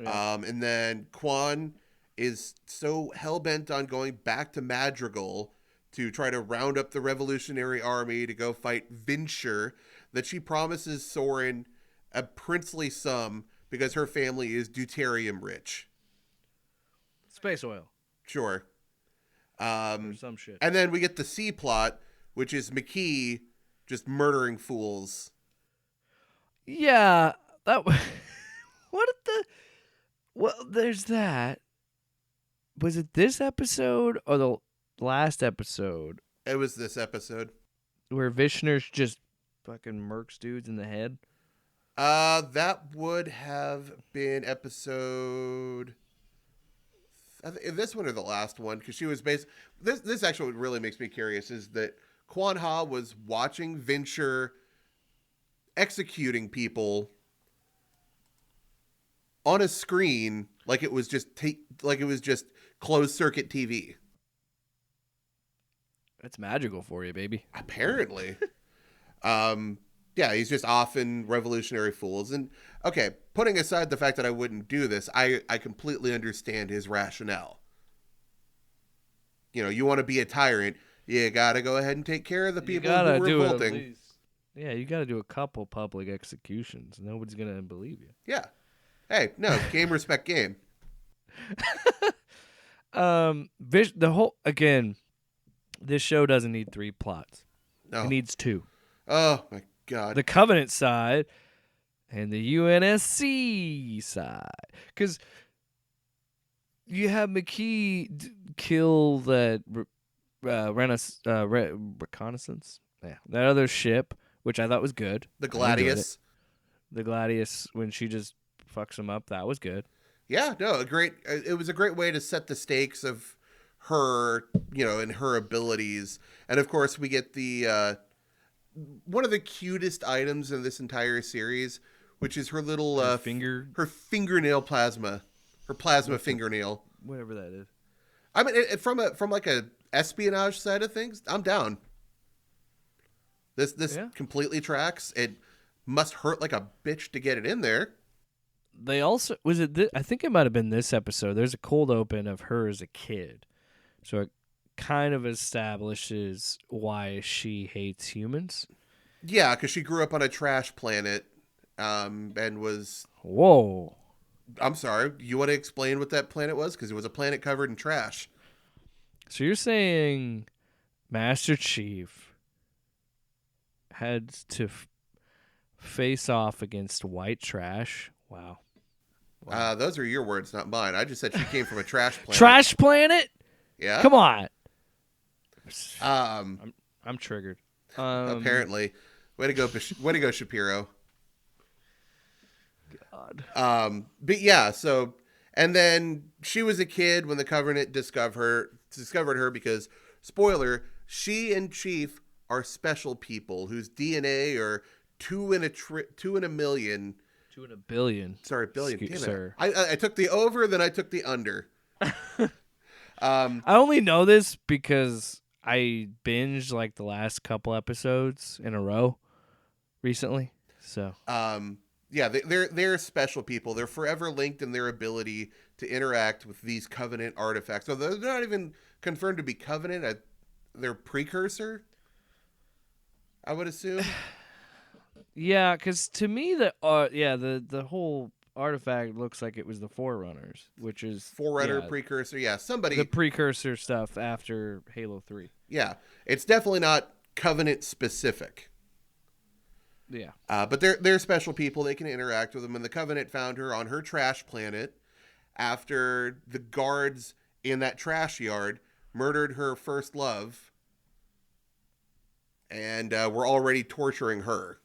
Yeah. And then Quan is so hell-bent on going back to Madrigal to try to round up the Revolutionary Army to go fight Vinsher that she promises Soren a princely sum because her family is deuterium rich. Space oil. Sure. Or some shit. And then we get the C plot, which is McKee just murdering fools. Yeah, that. Well, there's that. Was it this episode or the last episode? It was this episode where Vishner's just fucking murks dudes in the head. That would have been episode. This one or the last one, because she was This actually really makes me curious. Is that Quan Ha was watching Vinsher executing people on a screen like it was just closed circuit TV. That's magical for you, baby. Apparently. Yeah, he's just off in Revolutionary Fools. And, okay, putting aside the fact that I wouldn't do this, I completely understand his rationale. You want to be a tyrant, you got to go ahead and take care of the people who are revolting. Yeah, you got to do a couple public executions. Nobody's going to believe you. Yeah. Hey, no, game respect game. This show doesn't need 3 plots. No. It needs 2. Oh, my God. The Covenant side and the UNSC side. Because you have McKee kill that reconnaissance. Yeah, that other ship, which I thought was good. The Gladius. The Gladius, when she just fucks him up, that was good. Yeah, no, it was a great way to set the stakes of her, and her abilities. And of course, we get the one of the cutest items in this entire series, which is her little her fingernail plasma, her plasma fingernail, whatever that is. I mean, from like a espionage side of things, I'm down. This completely tracks. It must hurt like a bitch to get it in there. They also I think it might have been this episode. There's a cold open of her as a kid, so it kind of establishes why she hates humans. Yeah, because she grew up on a trash planet, and was. Whoa. I'm sorry. You want to explain what that planet was? Because it was a planet covered in trash. So you're saying Master Chief had to face off against white trash? Wow. Those are your words, not mine. I just said she came from a trash planet. Trash planet? Yeah. Come on. I'm triggered. Apparently, way to go, Shapiro. God. But yeah, so and then she was a kid when the Covenant discovered her because, spoiler, she and Chief are special people whose DNA are 2 in a million. 2 in a billion. Sorry, billion. Excuse, Damn it. sir. I took the over, then I took the under. I only know this because I binged like the last couple episodes in a row recently. So yeah, they're special people. They're forever linked in their ability to interact with these Covenant artifacts. So they're not even confirmed to be Covenant. They're precursor, I would assume. Yeah, because to me the whole artifact looks like it was the Forerunners, which is Forerunner, precursor. Yeah, somebody. The precursor stuff after Halo 3. Yeah, it's definitely not Covenant specific. Yeah. But they're special people. They can interact with them. And the Covenant found her on her trash planet after the guards in that trash yard murdered her first love. And were already torturing her.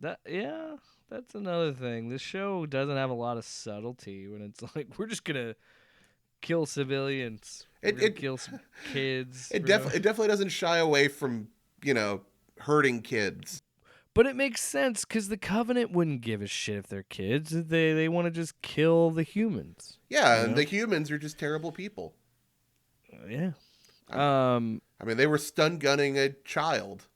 That's another thing. This show doesn't have a lot of subtlety when it's like, we're just going to kill civilians. Kill some kids. It definitely doesn't shy away from, hurting kids. But it makes sense because the Covenant wouldn't give a shit if they're kids. They want to just kill the humans. Yeah, and the humans are just terrible people. Yeah. I mean, they were stun gunning a child.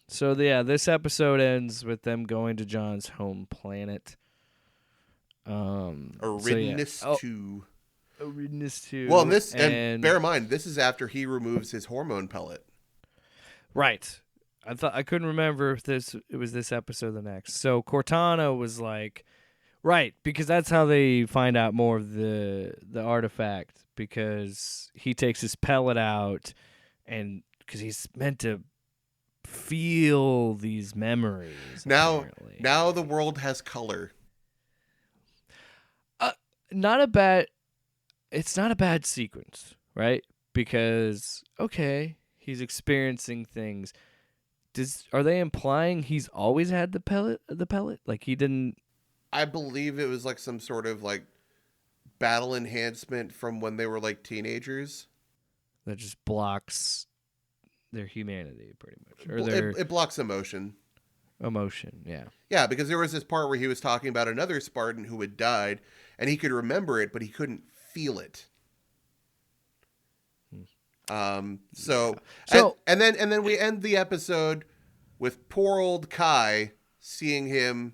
So this episode ends with them going to John's home planet. Aridness 2. Aridness 2. Well, and bear in mind, this is after he removes his hormone pellet. Right. I couldn't remember if it was this episode or the next. So Cortana was like, right, because that's how they find out more of the artifact, because he takes his pellet out, and because he's meant to feel these memories. Now the world has color. It's not a bad sequence, right? Because he's experiencing things. Are they implying he's always had the pellet? Like he didn't. I believe it was like some sort of like battle enhancement from when they were like teenagers. That just blocks their humanity, pretty much, or it blocks emotion. Emotion, yeah. Yeah, because there was this part where he was talking about another Spartan who had died, and he could remember it, but he couldn't feel it. And then we end the episode with poor old Kai seeing him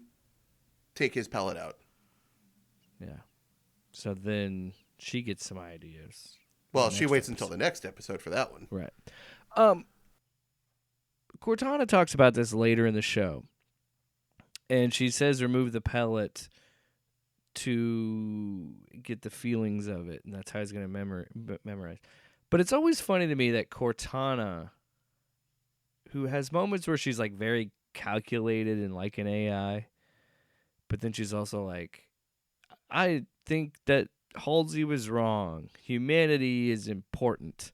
take his pellet out. Yeah. So then she gets some ideas. Well, she waits until the next episode for that one. Right. Cortana talks about this later in the show, and she says remove the pellet to get the feelings of it, and that's how he's going to memorize. But it's always funny to me that Cortana, who has moments where she's like very calculated and like an AI, but then she's also like, I think that Halsey was wrong. Humanity is important.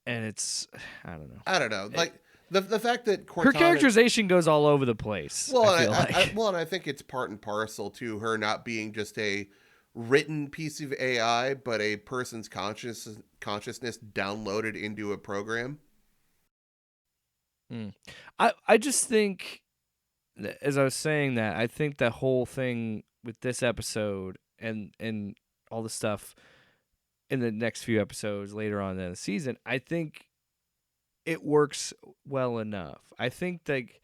And it's, I don't know. Like The fact that Cortana, her characterization goes all over the place. well, I feel like. and I think it's part and parcel to her not being just a written piece of AI, but a person's consciousness downloaded into a program. I just think, as I was saying that, I think the whole thing with this episode and all the stuff in the next few episodes later on in the season, I think it works well enough. I think like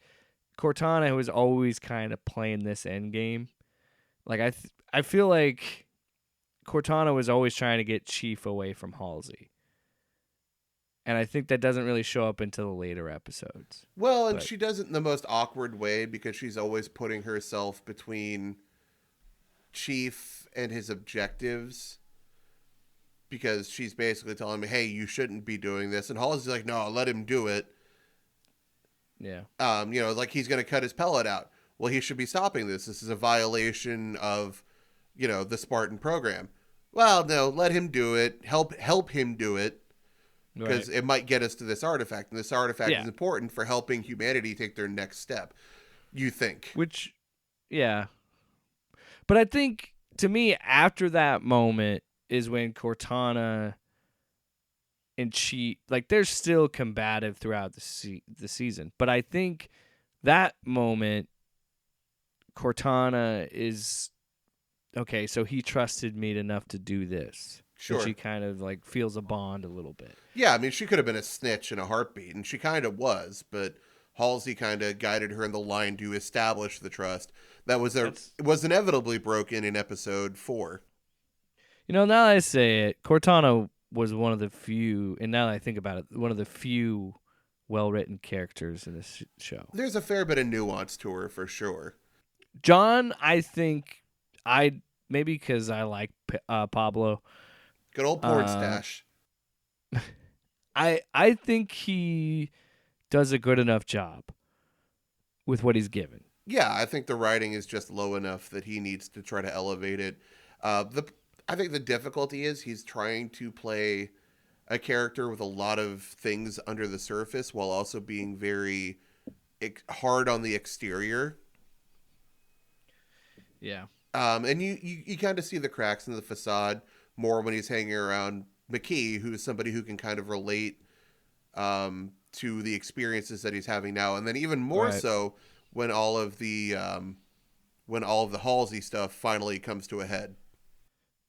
Cortana was always kind of playing this end game. Like I feel like Cortana was always trying to get Chief away from Halsey. And I think that doesn't really show up until the later episodes. Well, and she does it in the most awkward way because she's always putting herself between Chief and his objectives. Because she's basically telling me, hey, you shouldn't be doing this. And Halsey's like, no, let him do it. Yeah. Like he's going to cut his pellet out. Well, he should be stopping this. This is a violation of, the Spartan program. Well, no, let him do it. Help him do it. Because it might get us to this artifact. And this artifact is important for helping humanity take their next step. You think. Which, yeah. But I think, to me, after that moment is when Cortana and Chief, like, they're still combative throughout the season. But I think that moment, Cortana is, okay, so he trusted me enough to do this. Sure. And she kind of like feels a bond a little bit. Yeah, I mean, she could have been a snitch in a heartbeat, and she kind of was, but Halsey kind of guided her in the line to establish the trust that was inevitably broken in episode 4. Now that I say it, Cortana was one of the few, and now that I think about it, one of the few well-written characters in this show. There's a fair bit of nuance to her, for sure. John, I think, maybe because I like Pablo. Good old porn stash. I think he does a good enough job with what he's given. Yeah, I think the writing is just low enough that he needs to try to elevate it. I think the difficulty is he's trying to play a character with a lot of things under the surface while also being very hard on the exterior. Yeah. And you kind of see the cracks in the facade more when he's hanging around McKee, who is somebody who can kind of relate to the experiences that he's having now, and then even more so when all of the Halsey stuff finally comes to a head.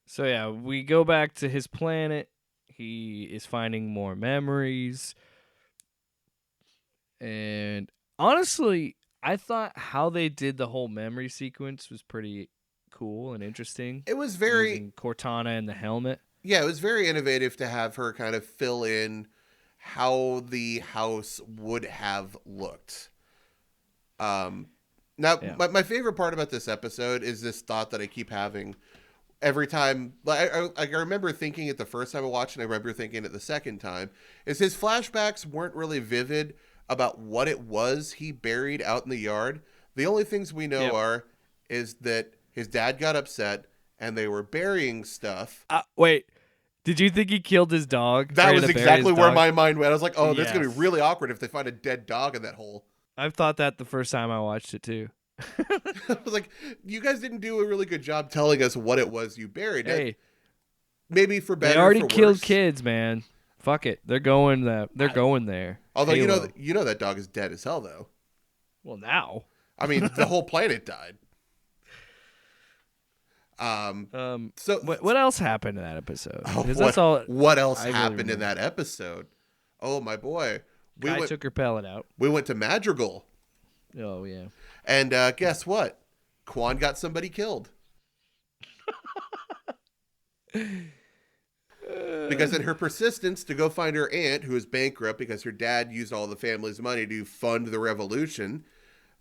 So yeah, we go back to his planet. He is finding more memories, and honestly, I thought how they did the whole memory sequence was pretty cool and interesting. It was very using Cortana and the helmet. Yeah, it was very innovative to have her kind of fill in how the house would have looked. My favorite part about this episode is this thought that I keep having every time. I remember thinking it the first time I watched it, and I remember thinking it the second time, is his flashbacks weren't really vivid about what it was he buried out in the yard. The only things we know is that his dad got upset and they were burying stuff. Wait, did you think he killed his dog? That was exactly where my mind went. I was like, oh, this is going to be really awkward if they find a dead dog in that hole. I've thought that the first time I watched it too. I was like, you guys didn't do a really good job telling us what it was you buried. Hey, maybe for better. They already for killed worse. kids, man. Fuck it, they're going there. Although Halo. you know that dog is dead as hell, though. Well, now. I mean, the whole planet died. So what else happened in that episode? What else happened in that episode? Oh my boy, Guy took her pellet out. We went to Madrigal. Oh yeah. And guess what? Quan got somebody killed. Because in her persistence to go find her aunt, who is bankrupt because her dad used all the family's money to fund the revolution,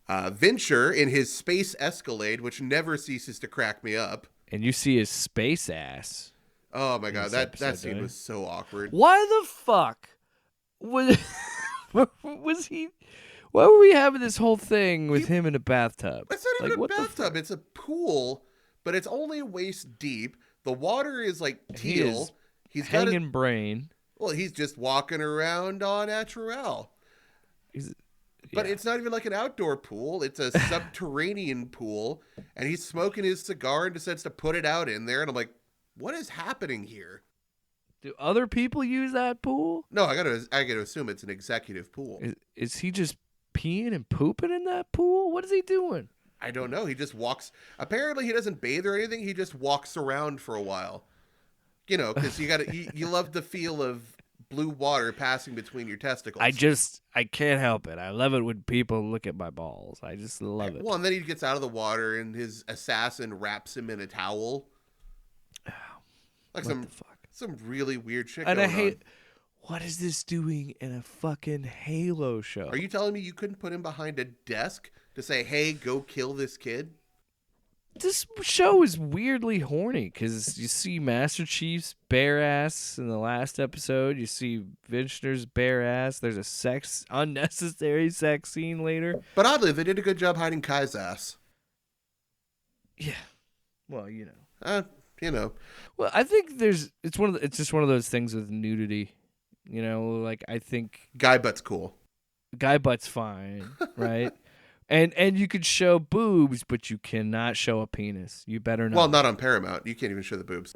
Venture, in his space Escalade, which never ceases to crack me up. And you see his space ass. Oh my god, that scene was so awkward. Why the fuck was he? Why were we having this whole thing with him in a bathtub? It's not even a bathtub. It's a pool, but it's only waist deep. The water is like teal. He's hanging brain. Well, he's just walking around on natural. But Yeah. it's not even like an outdoor pool. It's a subterranean pool. And he's smoking his cigar and decides to put it out in there. And I'm like, what is happening here? Do other people use that pool? No, I gotta assume it's an executive pool. Is he just peeing and pooping in that pool? What is he doing? I don't know. He just walks. Apparently, he doesn't bathe or anything. He just walks around for a while. You know, because you love the feel of blue water passing between your testicles. I can't help it. I love it when people look at my balls. I just love it. Well, and then he gets out of the water and his assassin wraps him in a towel. Like What the fuck? some really weird shit And going I hate. on. What is this doing in a fucking Halo show? Are you telling me you couldn't put him behind a desk to say, "Hey, go kill this kid"? This show is weirdly horny because you see Master Chief's bare ass in the last episode. You see Vintner's bare ass. There's a unnecessary sex scene later. But oddly, they did a good job hiding Kai's ass. Yeah. Well, you know. You know, Well, I think it's just one of those things with nudity. You know, like I think guy butt's cool. guy butt's fine, right? And you could show boobs, but you cannot show a penis. You better not. Well, not on Paramount. You can't even show the boobs.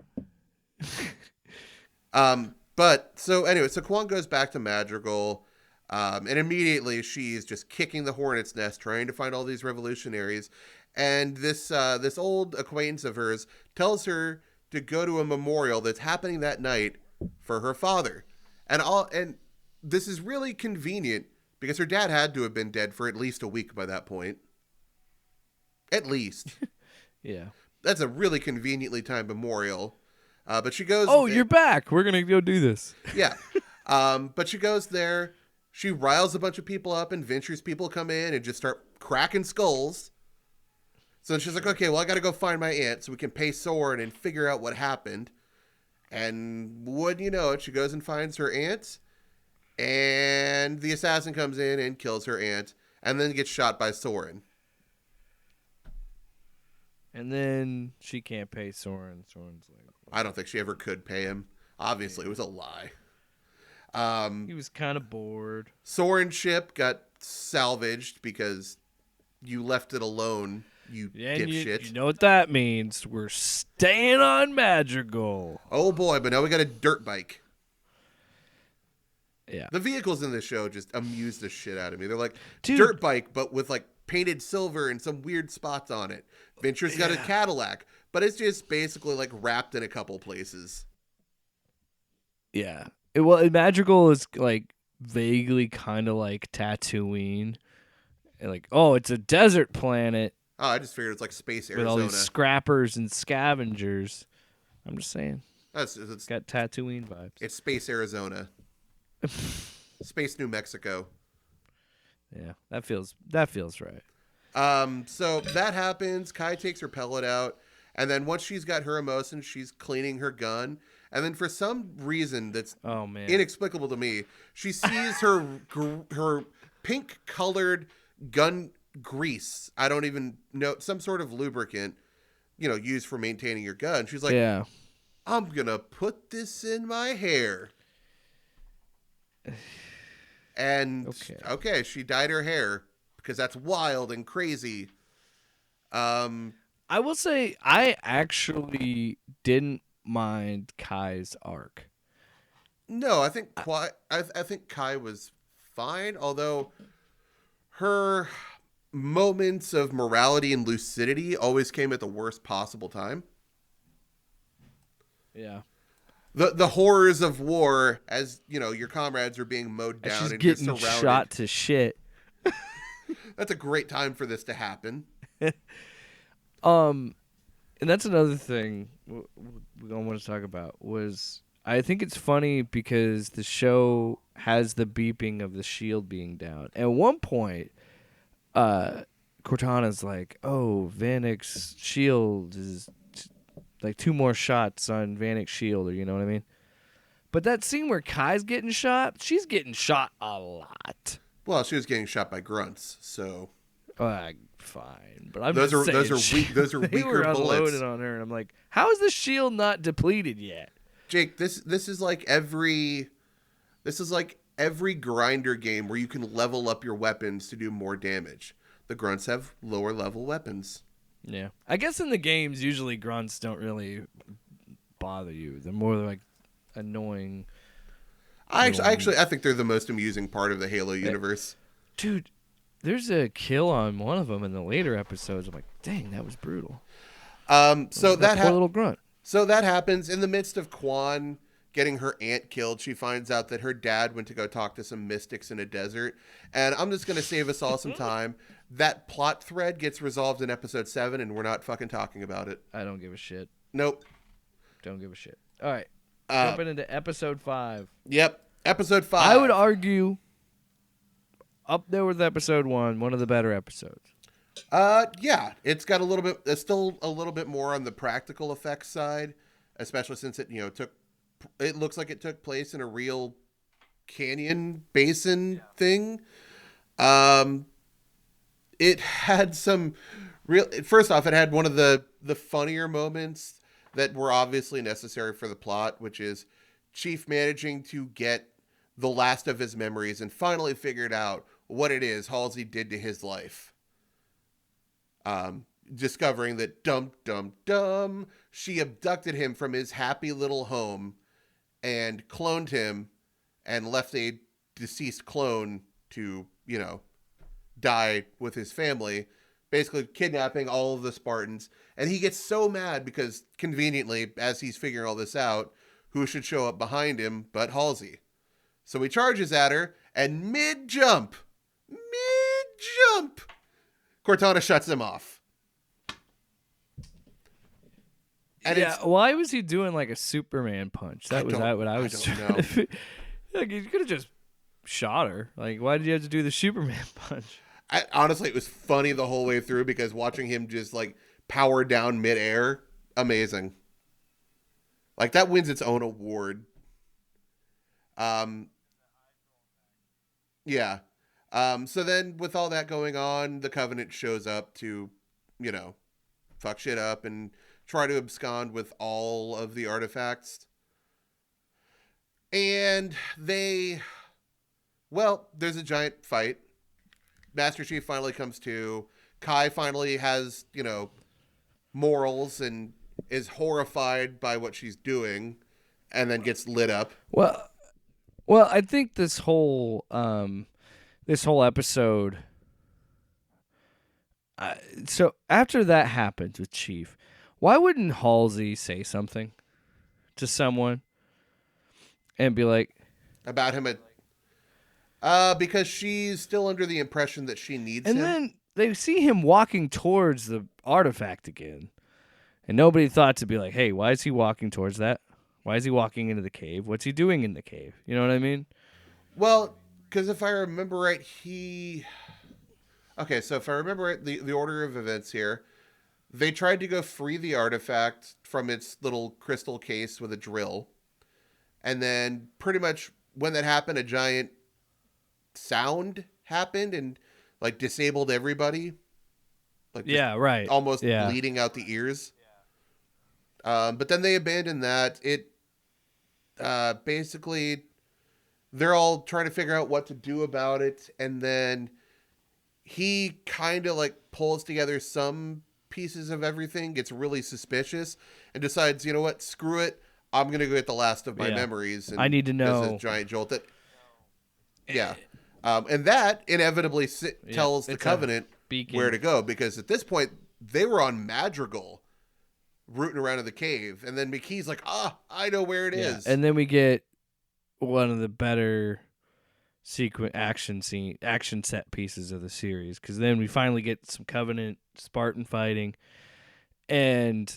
But so anyway, so Kwon goes back to Madrigal, and immediately she's just kicking the hornet's nest, trying to find all these revolutionaries. And this old acquaintance of hers tells her to go to a memorial that's happening that night for her father. And this is really convenient because her dad had to have been dead for at least a week by that point. At least. Yeah. That's a really conveniently timed memorial. But she goes... Oh, you're back. We're going to go do this. Yeah. But she goes there. She riles a bunch of people up, and Venture's people come in and just start cracking skulls. So she's like, okay, well, I got to go find my aunt so we can pay Soren and figure out what happened. And wouldn't you know it, she goes and finds her aunt, and the assassin comes in and kills her aunt, and then gets shot by Soren. And then she can't pay Soren. Soren's like... I don't think she ever could pay him. Obviously, it was a lie. He was kind of bored. Soren's ship got salvaged because you left it alone, you dipshit. You know what that means. We're staying on Madrigal. Oh boy, but now we got a dirt bike. Yeah. The vehicles in this show just amuse the shit out of me. They're like Dude. dirt bike, but with like painted silver and some weird spots on it. Venture's got a Cadillac, but it's just basically like wrapped in a couple places. Yeah. Madrigal is like vaguely kind of like Tatooine. And like, oh, it's a desert planet Oh, I just figured it's like space with Arizona. all these scrappers and scavengers. I'm just saying. It's Got Tatooine vibes. it's space Arizona. Space New Mexico. Yeah, that feels right. So that happens. Kai takes her pellet out, and then once she's got her emotions, she's cleaning her gun. And then for some reason that's Oh man. inexplicable to me, she sees her pink colored gun grease. I don't even know, some sort of lubricant, used for maintaining your gun. She's like, yeah. I'm gonna put this in my hair. And okay, she dyed her hair because that's wild and crazy. I will say I actually didn't mind Kai's arc. No, I think I think Kai was fine, although her moments of morality and lucidity always came at the worst possible time. Yeah. The horrors of war, as your comrades are being mowed down She's and getting just surrounded. shot to shit. That's a great time for this to happen. And that's another thing we don't want to talk about was I think it's funny because the show has the beeping of the shield being down. At one point, Cortana's like, "Oh, Vanek's shield is like 2 more shots on Vanek's shield," or you know what I mean? But that scene where Kai's getting shot, she's getting shot a lot. Well, she was getting shot by grunts, so fine, but I'm those just are saying, weak. Those are they weaker were bullets. unloaded on her, and I'm like, how is the shield not depleted yet? Jake, this is like every grinder game where you can level up your weapons to do more damage. The grunts have lower level weapons. Yeah. I guess in the games, usually grunts don't really bother you. They're more like annoying. I think they're the most amusing part of the Halo universe. Dude, there's a kill on one of them in the later episodes. I'm like, dang, that was brutal. So that poor little grunt. So that happens in the midst of Quan getting her aunt killed. She finds out that her dad went to go talk to some mystics in a desert. And I'm just going to save us all some time. That plot thread gets resolved in episode 7, and we're not fucking talking about it. I don't give a shit. Nope. Don't give a shit. All right. Jumping into episode 5. Yep. Episode 5. I would argue up there with episode 1, one of the better episodes. Yeah, it's got a little bit. It's still a little bit more on the practical effects side, especially since it it looks like it took place in a real canyon basin thing. It had some real. First off, it had one of the funnier moments that were obviously necessary for the plot, which is Chief managing to get the last of his memories and finally figured out what it is Halsey did to his life. Discovering that she abducted him from his happy little home and cloned him and left a deceased clone to, die with his family, basically kidnapping all of the Spartans. And he gets so mad because conveniently, as he's figuring all this out, who should show up behind him but Halsey. So he charges at her, and mid-jump, Cortana shuts him off. And why was he doing like a Superman punch? That was what I was trying to. Like, you could have just shot her. Like, why did you have to do the Superman punch? Honestly, it was funny the whole way through because watching him just like power down midair, amazing. Like, that wins its own award. Yeah. So then with all that going on, the Covenant shows up to, fuck shit up and try to abscond with all of the artifacts. And there's a giant fight. Master Chief finally comes to. Kai finally has, morals and is horrified by what she's doing and then gets lit up. Well, I think this whole episode. So after that happens with Chief, why wouldn't Halsey say something to someone and be like about him because she's still under the impression that she needs him. And then they see him walking towards the artifact again, and nobody thought to be like, "Hey, why is he walking towards that? Why is he walking into the cave? What's he doing in the cave?" You know what I mean? Well, because if I remember right, so if I remember right, the order of events here, they tried to go free the artifact from its little crystal case with a drill. And then pretty much when that happened, a giant sound happened and like disabled everybody. Like, right. Almost bleeding out the ears. But then they abandoned that. It basically, they're all trying to figure out what to do about it. And then he kind of like pulls together some pieces of everything, gets really suspicious, and decides, you know what, screw it. I'm going to go get the last of my memories. And I need to know. This giant jolt that. Yeah. And that inevitably tells the Covenant where to go, because at this point, they were on Madrigal rooting around in the cave. And then McKee's like, I know where it is. And then we get one of the better action set pieces of the series, because then we finally get some Covenant Spartan fighting. And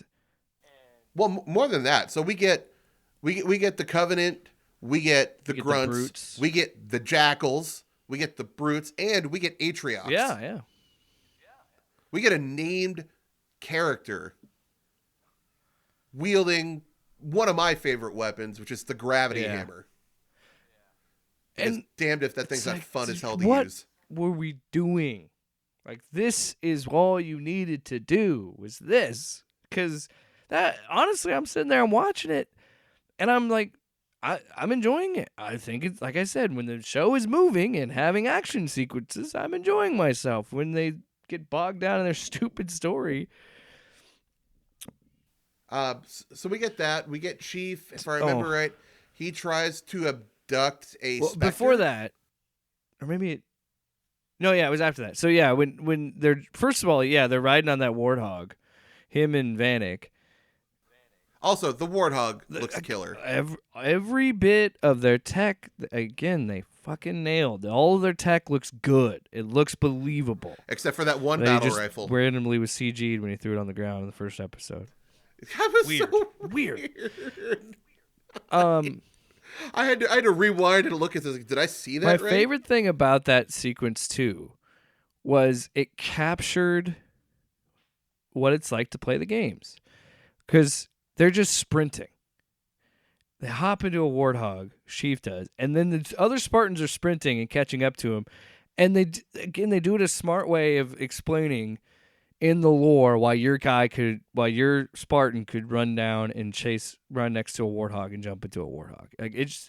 well, more than that. So we get the Covenant, we get the grunts, we get the jackals, we get the brutes, and we get Atriox. Yeah. We get a named character wielding one of my favorite weapons, which is the gravity hammer. And it's damned if that thing's not fun as hell to use. What were we doing? Like, this is all you needed to do, was this. Because that, honestly, I'm sitting there, I'm watching it, and I'm like, I'm enjoying it. I think it's like I said, when the show is moving and having action sequences, I'm enjoying myself. When they get bogged down in their stupid story. So we get that. We get Chief, if I Oh. remember right. He tries to abduct a Well, Spectre. before that, or maybe it. No, yeah, it was after that. So yeah, when they're first of all, yeah, they're riding on that warthog, him and Vanek. Also, the Warthog looks killer. Every bit of their tech, again, they fucking nailed. All of their tech looks good. It looks believable. Except for that one They battle just rifle. randomly was CG'd when he threw it on the ground in the first episode. That was Weird. so Weird. I had to rewind and look at this. Did I see that My right? favorite thing about that sequence too was it captured what it's like to play the games, because they're just sprinting. They hop into a warthog, Sheaf does, and then the other Spartans are sprinting and catching up to him, and they do it a smart way of explaining in the lore why your Spartan could run down and run next to a warthog and jump into a warthog. Like it's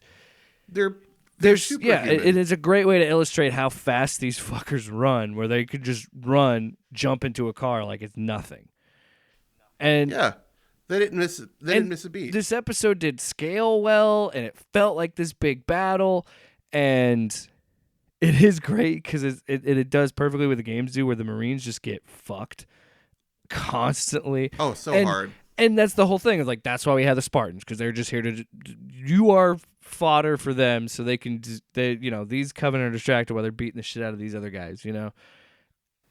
They're there's superhuman. it is a great way to illustrate how fast these fuckers run, where they could just run, jump into a car like it's nothing. And yeah, they didn't miss a beat. This episode did scale well, and it felt like this big battle, and it is great because it does perfectly what the games do, where the Marines just get fucked constantly. Oh, so hard. And that's the whole thing. Is like, that's why we have the Spartans, because they're just here to. You are fodder for them, so they can. These Covenant are distracted while they're beating the shit out of these other guys.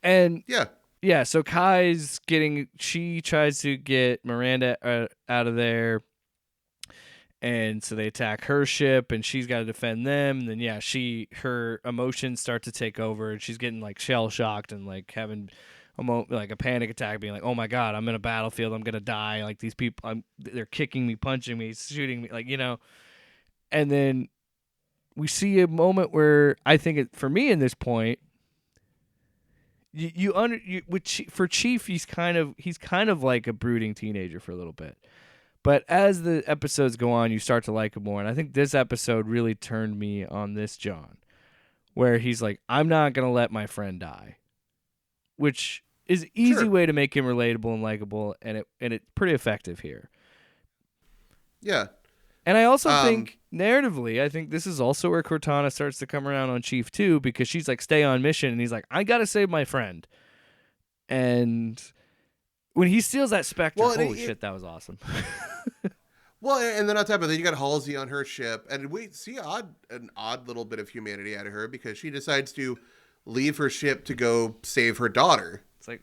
And yeah. So Kai's she tries to get Miranda out of there, and so they attack her ship, and she's got to defend them. And then her emotions start to take over, and she's getting like shell shocked and like having a panic attack, being like, "Oh my god, I'm in a battlefield, I'm gonna die! Like these people, they're kicking me, punching me, shooting me, And then we see a moment where I think for me in this point, for Chief, he's kind of like a brooding teenager for a little bit. But as the episodes go on, you start to like him more. And I think this episode really turned me on this John, where he's like, I'm not going to let my friend die, which is an easy way to make him relatable and likable, and it's pretty effective here. Yeah. And I also think, narratively, I think this is also where Cortana starts to come around on Chief, too, because she's like, stay on mission, and he's like, I got to save my friend. And when he steals that Spectre, holy shit, that was awesome. Well, and then on top of that, you got Halsey on her ship, and we see an odd little bit of humanity out of her, because she decides to leave her ship to go save her daughter. It's like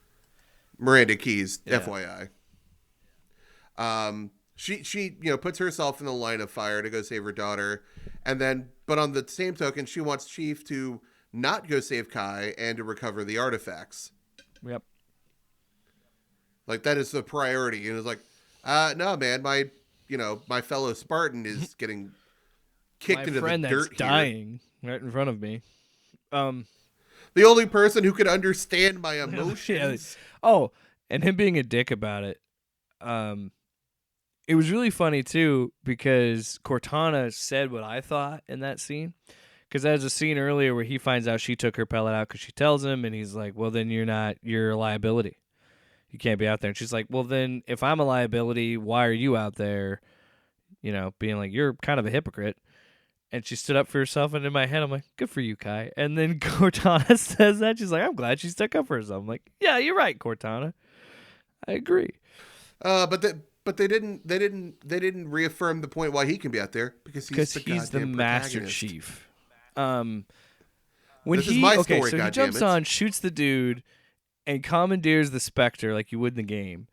Miranda Keyes, FYI. She puts herself in the line of fire to go save her daughter, but on the same token, she wants Chief to not go save Kai and to recover the artifacts. Yep. Like, that is the priority. And it's like, no, man, my fellow Spartan is getting kicked into the dirt. My friend that's dying right in front of me. The only person who could understand my emotions. Oh, and him being a dick about it. It was really funny too, because Cortana said what I thought in that scene. Because there's a scene earlier where he finds out she took her pellet out because she tells him, and he's like, well, then you're a liability. You can't be out there. And she's like, well, then if I'm a liability, why are you out there, being like, you're kind of a hypocrite. And she stood up for herself, and in my head, I'm like, good for you, Kai. And then Cortana says that. She's like, I'm glad she stuck up for herself. I'm like, yeah, you're right, Cortana. I agree. But they didn't reaffirm the point why he can be out there, because he's the Master Chief. When this is my story, so he jumps on, shoots the dude, and commandeers the Spectre like you would in the game.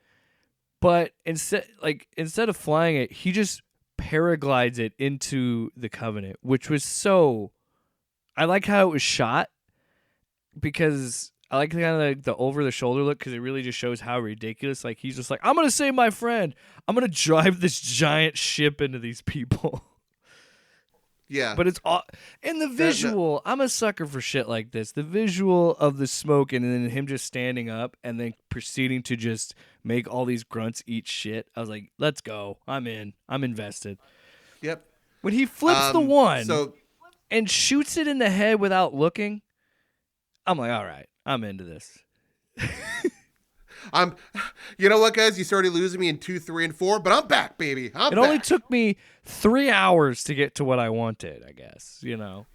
But instead of flying it, he just paraglides it into the Covenant, which was I like how it was shot, because I like kind of the over the shoulder look, because it really just shows how ridiculous. Like, he's just like, I'm gonna save my friend. I'm gonna drive this giant ship into these people. Yeah, but it's all and the visual. I'm a sucker for shit like this. The visual of the smoke, and then him just standing up and then proceeding to just make all these grunts eat shit. I was like, let's go. I'm in. I'm invested. Yep. When he flips the one So and shoots it in the head without looking, I'm like, all right, I'm into this. you know what, guys? You started losing me in 2, 3, and 4, but I'm back, baby. I'm It back. only took me 3 hours to get to what I wanted, I guess,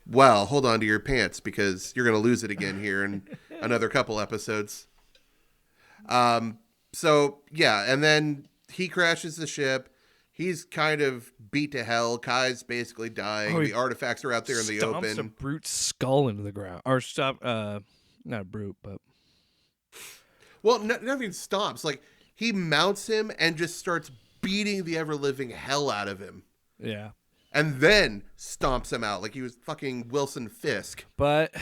Well, hold on to your pants because you're going to lose it again here in another couple episodes. So, yeah, and then he crashes the ship. He's kind of beat to hell. Kai's basically dying. Oh, The artifacts are out there in the stomps open. a brute's skull into the ground. Or not a brute, but... Well, nothing stops. Like, he mounts him and just starts beating the ever-living hell out of him. Yeah. And then stomps him out like he was fucking Wilson Fisk. But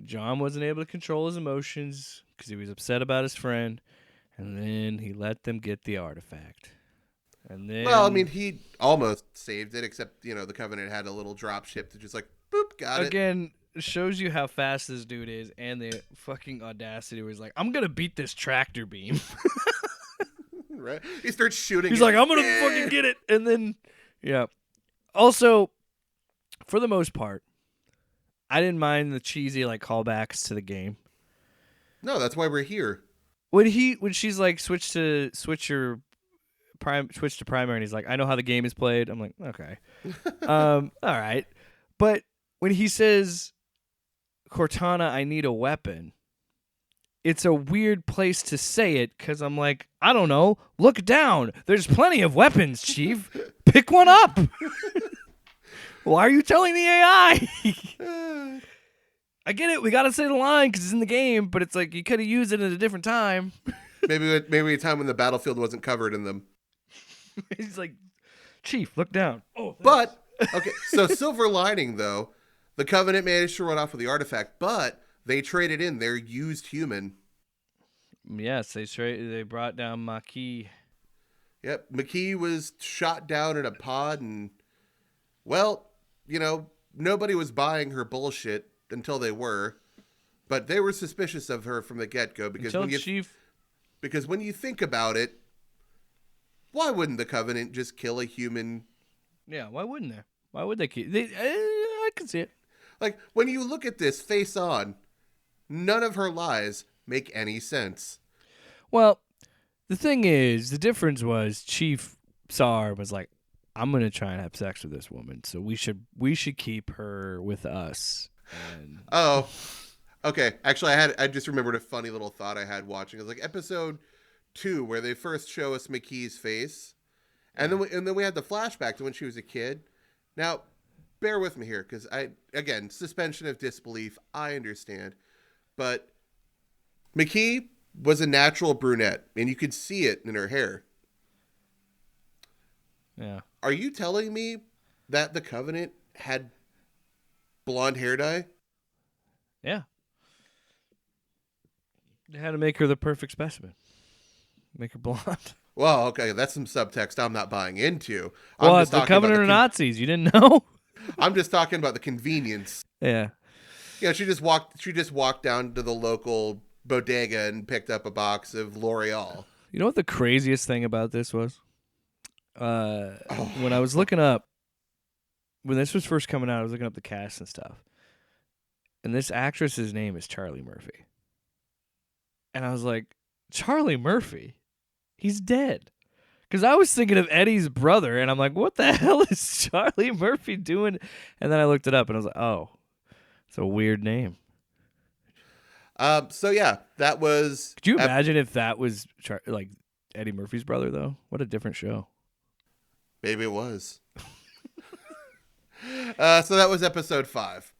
John wasn't able to control his emotions because he was upset about his friend. And then he let them get the artifact. And then... Well, I mean, he almost saved it, except, the Covenant had a little drop ship to just like, boop, got it. Again, shows you how fast this dude is and the fucking audacity where he's like, I'm going to beat this tractor beam. Right? He starts shooting. He's like, I'm going to fucking get it. And then, yeah. Also, for the most part, I didn't mind the cheesy like callbacks to the game. No, that's why we're here. When she's like switch to primary and he's like, I know how the game is played. I'm like, okay. All right. But when he says, Cortana, I need a weapon, it's a weird place to say it because I'm like, I don't know. Look down. There's plenty of weapons, Chief. Pick one up. Why are you telling the AI? I get it. We got to say the line because it's in the game, but it's like you could have used it at a different time. Maybe a time when the battlefield wasn't covered in them. He's like, Chief, look down. Oh, but, okay, so silver lining, though, the Covenant managed to run off with the artifact, but they traded in their used human. Yes, they brought down Maquis. Yep, McKee was shot down in a pod, and, well, nobody was buying her bullshit until they were, but they were suspicious of her from the get-go because when you think about it, why wouldn't the Covenant just kill a human? Yeah, why wouldn't they? Why would they keep? I can see it. Like, when you look at this face on, none of her lies make any sense. Well, the thing is, the difference was Chief Tsar was like, I'm going to try and have sex with this woman, so we should keep her with us. And... Oh, okay. Actually, I just remembered a funny little thought I had watching. It was like episode 2 where they first show us McKee's face, and then we had the flashback to when she was a kid. Now, bear with me here because again, suspension of disbelief. I understand, but McKee was a natural brunette, and you could see it in her hair. Yeah. Are you telling me that the Covenant had blonde hair dye? Yeah. They had to make her the perfect specimen. Make her blonde. Well, okay, that's some subtext I'm not buying into. Well, the Covenant are Nazis. You didn't know? I'm just talking about the convenience. Yeah. Yeah, she just walked down to the local bodega and picked up a box of L'Oreal. You know what the craziest thing about this was? When I was looking up, when this was first coming out, I was looking up the cast and stuff. And this actress's name is Charlie Murphy. And I was like, Charlie Murphy? He's dead. Because I was thinking of Eddie's brother, and I'm like, what the hell is Charlie Murphy doing? And then I looked it up, and I was like, oh, it's a weird name. So yeah, that was... Could you imagine if that was like Eddie Murphy's brother, though? What a different show. Maybe it was. So that was episode 5.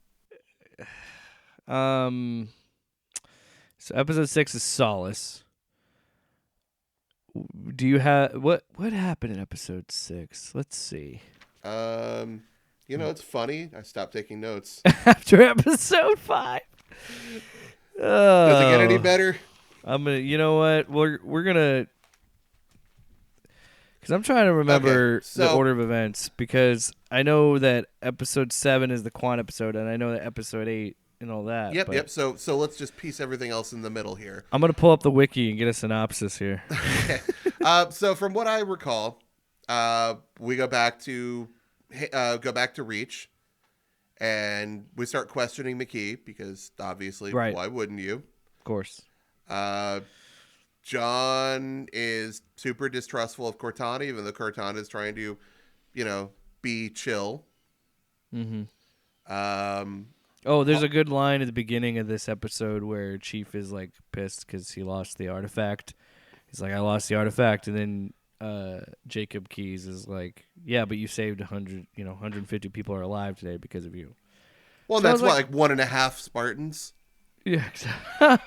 So episode 6 is Solace. Do you have what happened in episode 6? Let's see. It's funny. I stopped taking notes. After episode 5. Does it get any better? I'm gonna. You know what? We're gonna. Because I'm trying to remember the order of events because I know that episode 7 is the Quan episode, and I know that episode 8 and all that. Yep. So let's just piece everything else in the middle here. I'm gonna pull up the wiki and get a synopsis here. Okay. So from what I recall, we go back to go back to Reach, and we start questioning McKee because obviously, Right. why wouldn't you? Of course. John is super distrustful of Cortana, even though Cortana is trying to, be chill. Mm-hmm. There's a good line at the beginning of this episode where Chief is like pissed because he lost the artifact. He's like, I lost the artifact, and then Jacob Keyes is like, yeah, but you saved 150 people are alive today because of you. Well, So that's like 1.5 Spartans. Yeah, exactly.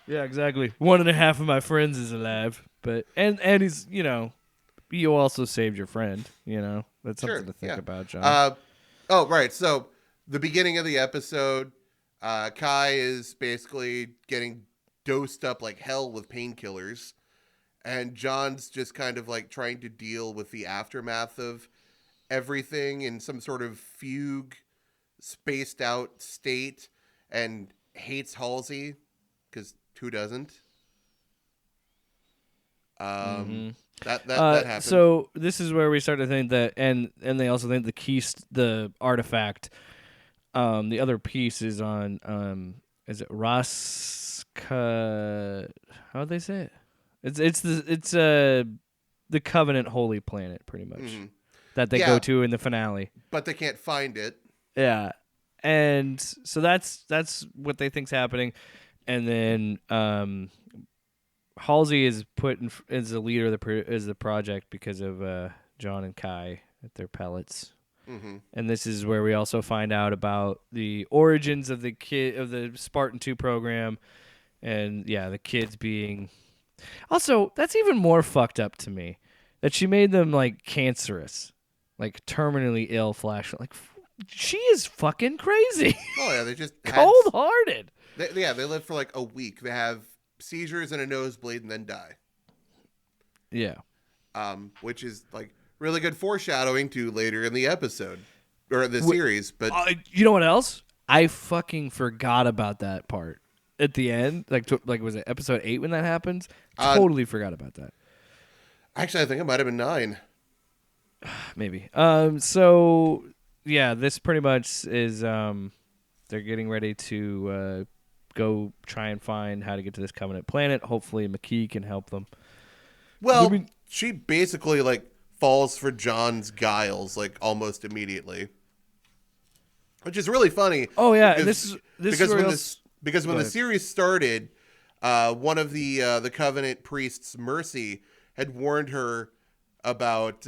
Yeah, exactly. 1.5 of my friends is alive, but and he's you also saved your friend. That's something to think about, John. Right. So the beginning of the episode, Kai is basically getting dosed up like hell with painkillers, and John's just kind of like trying to deal with the aftermath of everything in some sort of fugue, spaced out state, and hates Halsey because who doesn't? That happened. So this is where we start to think that, and they also think the artifact, the other piece is on, is it Raska? How would they say it? It's the Covenant Holy Planet, pretty much, that they go to in the finale. But they can't find it. Yeah, and so that's what they think's happening, and then Halsey is put as the leader of the project because of John and Kai at their pellets. And this is where we also find out about the origins of the Spartan 2 program, and the kids being. Also, that's even more fucked up to me that she made them like cancerous, like terminally ill. Like she is fucking crazy. Oh yeah, they just cold-hearted. They live for like a week. They have seizures and a nosebleed and then die. Yeah. Which is like really good foreshadowing to later in the episode or the series. But you know what else? I fucking forgot about that part at the end. Like was it episode 8 when that happens? Totally forgot about that. Actually, I think it might have been 9. Maybe. So yeah, this pretty much is they're getting ready to go try and find how to get to this Covenant planet. Hopefully McKee can help them. Well, she basically like falls for John's guiles like almost immediately, which is really funny. Oh yeah, because, when the series started, one of the Covenant priests, Mercy, had warned her about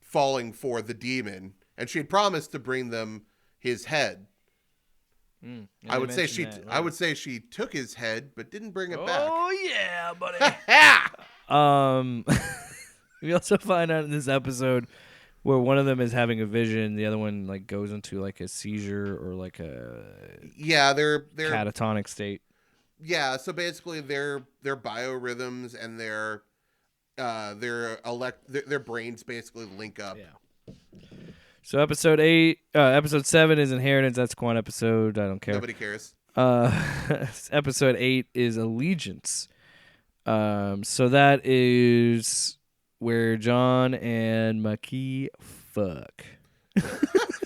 falling for the demon, and she had promised to bring them his head. I would say she took his head, but didn't bring it back. Oh yeah, buddy. We also find out in this episode where one of them is having a vision, the other one like goes into like a seizure or like a they're catatonic state. Yeah, so basically their biorhythms and their brains basically link up. Yeah. So episode 7 is Inheritance. That's one episode. I don't care. Nobody cares. Episode 8 is Allegiance. So that is where John and McKee fuck.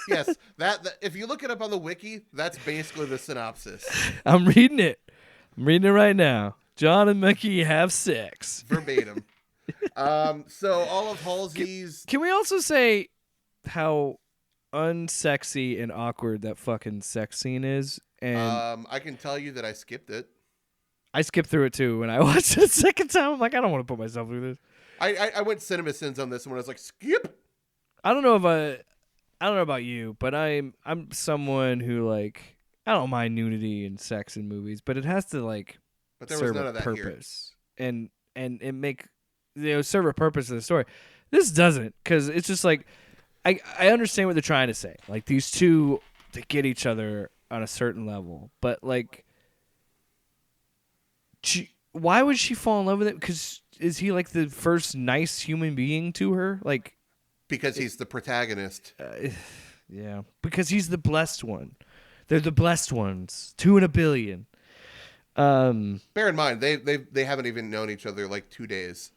Yes, that if you look it up on the wiki, that's basically the synopsis. I'm reading it right now. John and McKee have sex. Verbatim. So all of Halsey's. Can we also say how unsexy and awkward that fucking sex scene is? And I can tell you that I skipped it. I skipped through it too when I watched it the second time. I'm like, I don't want to put myself through this. I went cinema sins on this one. I was like, skip. I don't know about you, but I'm someone who like I don't mind nudity and sex in movies, but it has to like serve a purpose and it make serve a purpose of the story. This doesn't, because it's just like I understand what they're trying to say. Like these two, they get each other on a certain level, but like, why would she fall in love with him? Because is he like the first nice human being to her? Like, because he's the protagonist. Yeah, because he's the blessed one. They're the blessed ones. 2 in a billion. Bear in mind, they haven't even known each other like 2 days.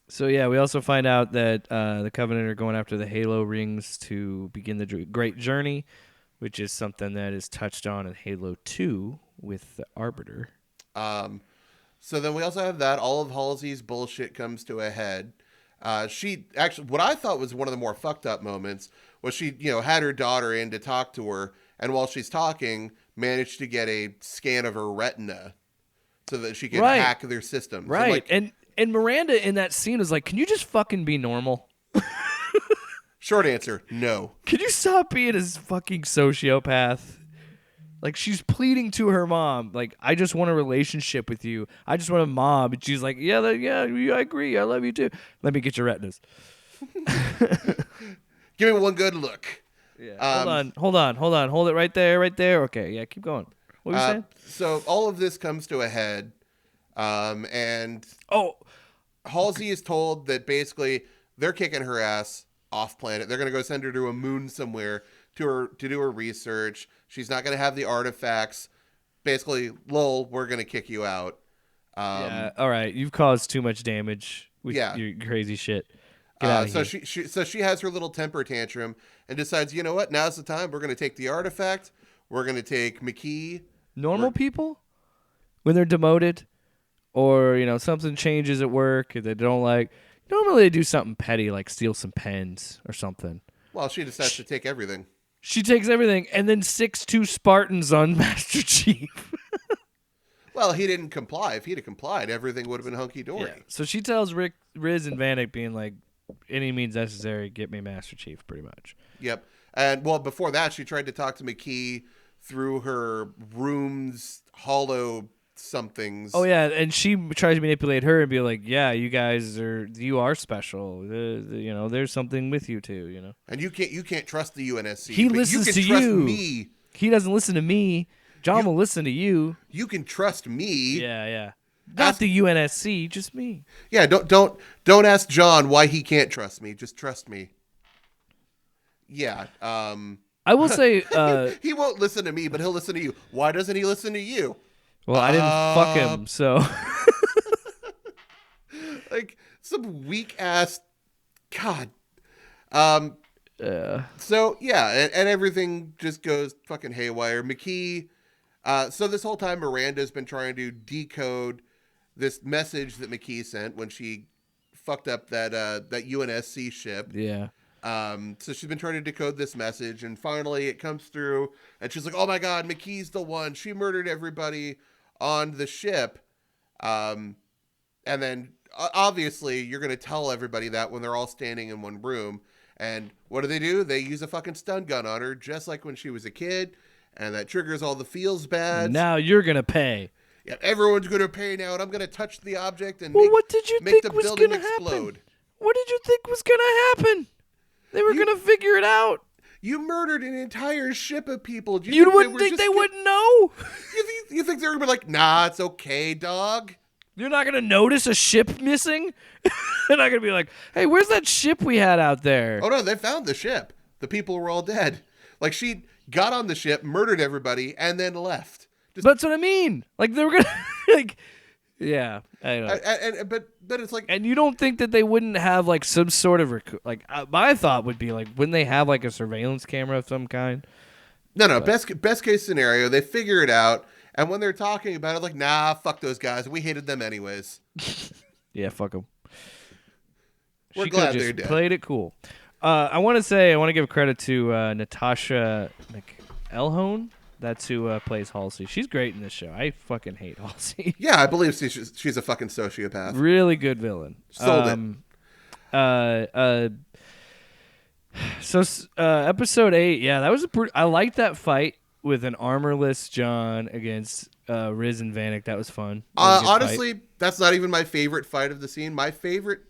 So yeah, we also find out that the Covenant are going after the Halo rings to begin the Great Journey, which is something that is touched on in Halo 2 with the Arbiter. So then we also have that. All of Halsey's bullshit comes to a head. She actually, what I thought was one of the more fucked up moments was she, had her daughter in to talk to her, and while she's talking, managed to get a scan of her retina so that she could hack their systems. Right. And Miranda in that scene is like, can you just fucking be normal? Short answer, no. Can you stop being a fucking sociopath? Like, she's pleading to her mom, like, I just want a relationship with you. I just want a mom. And she's like, yeah, I agree. I love you too. Let me get your retinas. Give me one good look. Yeah. Hold on. Hold it right there. Okay, yeah, keep going. What were you saying? So all of this comes to a head. And Halsey is told that basically they're kicking her ass off planet. They're going to go send her to a moon somewhere to do her research. She's not going to have the artifacts. Basically, lol, we're going to kick you out. Yeah, all right. You've caused too much damage with your crazy shit. Get out of here. So she has her little temper tantrum and decides, you know what? Now's the time. We're going to take the artifact. We're going to take McKee. Normal people, when they're demoted or, something changes at work that they don't like, normally they do something petty like steal some pens or something. Well, she decides to take everything. She takes everything and then 6'2" Spartans on Master Chief. Well, he didn't comply. If he'd have complied, everything would have been hunky-dory. Yeah. So she tells Riz and Vanek being like, any means necessary, get me Master Chief, pretty much. Yep. And, well, before that, she tried to talk to McKee through her room's hollow somethings. Oh, yeah, and she tries to manipulate her and be like, yeah, you are special. There's something with you, too, And you can't trust the UNSC. He listens to you. Trust me. He doesn't listen to me. John will listen to you. You can trust me. Yeah. Not the UNSC, just me. Yeah, don't ask John why he can't trust me. Just trust me. Yeah. I will say he won't listen to me, but he'll listen to you. Why doesn't he listen to you? Well, I didn't fuck him, so like some weak ass God. So yeah, and everything just goes fucking haywire. McKee. So this whole time, Miranda's been trying to decode this message that McKee sent when she fucked up that UNSC ship. Yeah. So she's been trying to decode this message, and finally it comes through, and she's like, "Oh my God, McKee's the one. She murdered everybody on the ship." And then obviously you're gonna tell everybody that when they're all standing in one room. And what do? They use a fucking stun gun on her, just like when she was a kid. And that triggers all the feels bad. Now you're going to pay. Yeah, everyone's going to pay now, and I'm going to touch the object and what did you make think the was building gonna explode. Happen? What did you think was going to happen? They were going to figure it out. You murdered an entire ship of people. You wouldn't think they wouldn't know? You think they're going to be like, nah, it's okay, dog? You're not going to notice a ship missing? They're not going to be like, hey, where's that ship we had out there? Oh, no, they found the ship. The people were all dead. Like, she got on the ship, murdered everybody, and then left. That's what I mean. Like, they were going to, like, yeah. I know. But it's like... And you don't think that they wouldn't have, like, some sort of, my thought would be, like, wouldn't they have, like, a surveillance camera of some kind? No. Best case scenario, they figure it out, and when they're talking about it, like, nah, fuck those guys. We hated them anyways. Yeah, fuck them. We're glad they're dead. Played it cool. I want to give credit to Natasha McElhone. That's who plays Halsey. She's great in this show. I fucking hate Halsey. Yeah, I believe she's a fucking sociopath. Really good villain. Sold it. So episode 8, yeah, that was I liked that fight with an armorless John against Riz and Vanek. That was fun. Honestly, that's not even my favorite fight of the scene. My favorite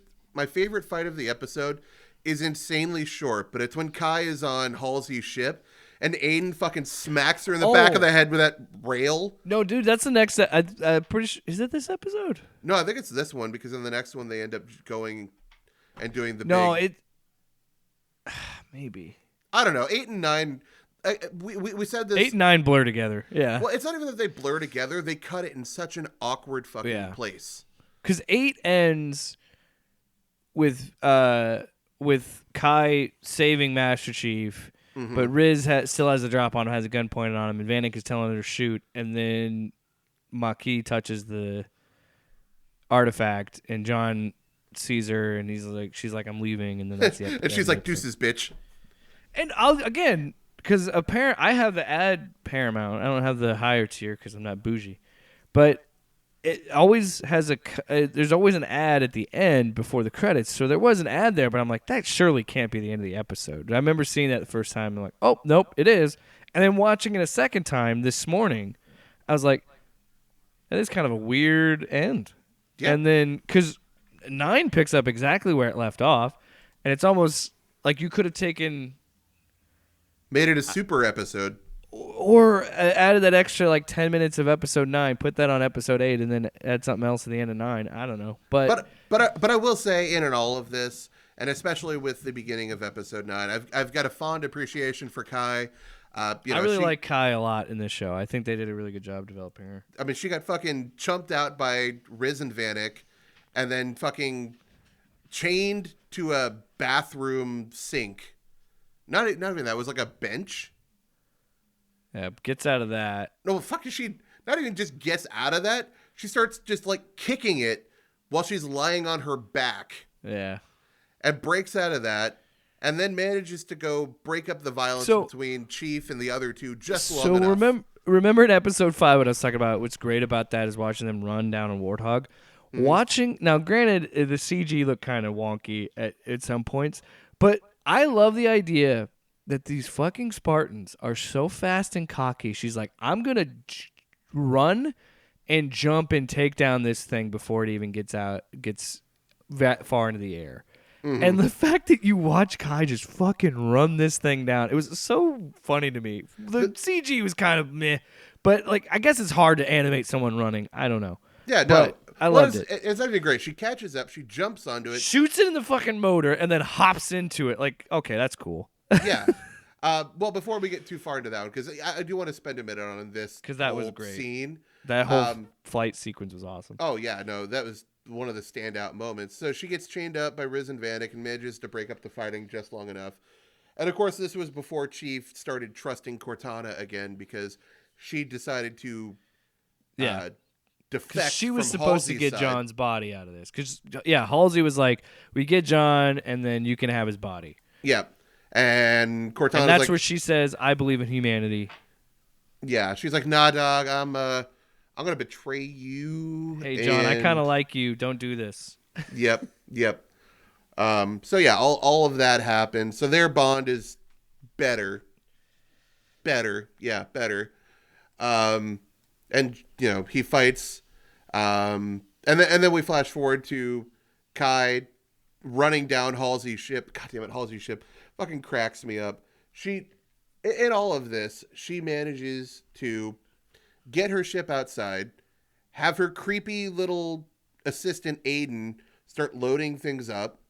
fight of the episode is insanely short, but it's when Kai is on Halsey's ship and Aiden fucking smacks her in the back of the head with that rail. No, dude, that's the next. Pretty sure, is it this episode? No, I think it's this one because in the next one they end up going and doing the maybe. I don't know. 8 and 9. We said this. 8 and 9 blur together. Yeah. Well, it's not even that they blur together. They cut it in such an awkward fucking place. Because 8 ends with Kai saving Master Chief, but Riz still has the drop on him, has a gun pointed on him, and Vanek is telling her to shoot, and then Maquis touches the artifact, and John sees her, and she's like, I'm leaving, and then that's the and she's like, deuces, bitch. And because I have the ad Paramount, I don't have the higher tier because I'm not bougie, but it always has there's always an ad at the end before the credits. So there was an ad there, but I'm like, that surely can't be the end of the episode. I remember seeing that the first time and I'm like, oh, nope, it is. And then watching it a second time this morning, I was like, that is kind of a weird end. Yeah. And then, because 9 picks up exactly where it left off, and it's almost like you could have made it a super episode. Or added that extra like 10 minutes of episode 9, put that on episode 8, and then add something else at the end of 9. I don't know, but I will say, in all of this, and especially with the beginning of episode 9, I've got a fond appreciation for Kai. I really like Kai a lot in this show. I think they did a really good job developing her. I mean, she got fucking chumped out by Riz and Vanek, and then fucking chained to a bathroom sink. Not even that. It was like a bench. Yeah, gets out of that. No, fuck, she not even just gets out of that. She starts just like kicking it while she's lying on her back. Yeah. And breaks out of that, and then manages to go break up the violence between Chief and the other two just long enough. So remember in episode 5 what I was talking about, what's great about that is watching them run down a warthog. Now granted, the CG looked kind of wonky at some points, but I love the idea that these fucking Spartans are so fast and cocky. She's like, I'm going to run and jump and take down this thing before it even gets that far into the air. And the fact that you watch Kai just fucking run this thing down, it was so funny to me. The CG was kind of meh, but like, I guess it's hard to animate someone running. I don't know. Yeah, no. But I loved it. It's actually great. She catches up, she jumps onto it, shoots it in the fucking motor, and then hops into it. Like, okay, that's cool. Yeah. Well, before we get too far into that one, because I do want to spend a minute on this, because that was great. Scene. That whole flight sequence was awesome. Oh yeah, no, that was one of the standout moments. So she gets chained up by Riz and Vanek and manages to break up the fighting just long enough. And of course, this was before Chief started trusting Cortana again, because she decided to defect. She was from supposed Halsey's to get side. John's body out of this. Because Halsey was like, "We get John, and then you can have his body." Yeah, and Cortana. And that's where she says, "I believe in humanity." Yeah, she's like, "Nah, dog, I'm gonna betray you." Hey, John, I kind of like you. Don't do this. Yep. So yeah, all of that happened. So their bond is better. Yeah, better. And he fights. And then we flash forward to Kai running down Halsey's ship. God damn it, Halsey's ship fucking cracks me up. In all of this, she manages to get her ship outside, have her creepy little assistant Aiden start loading things up.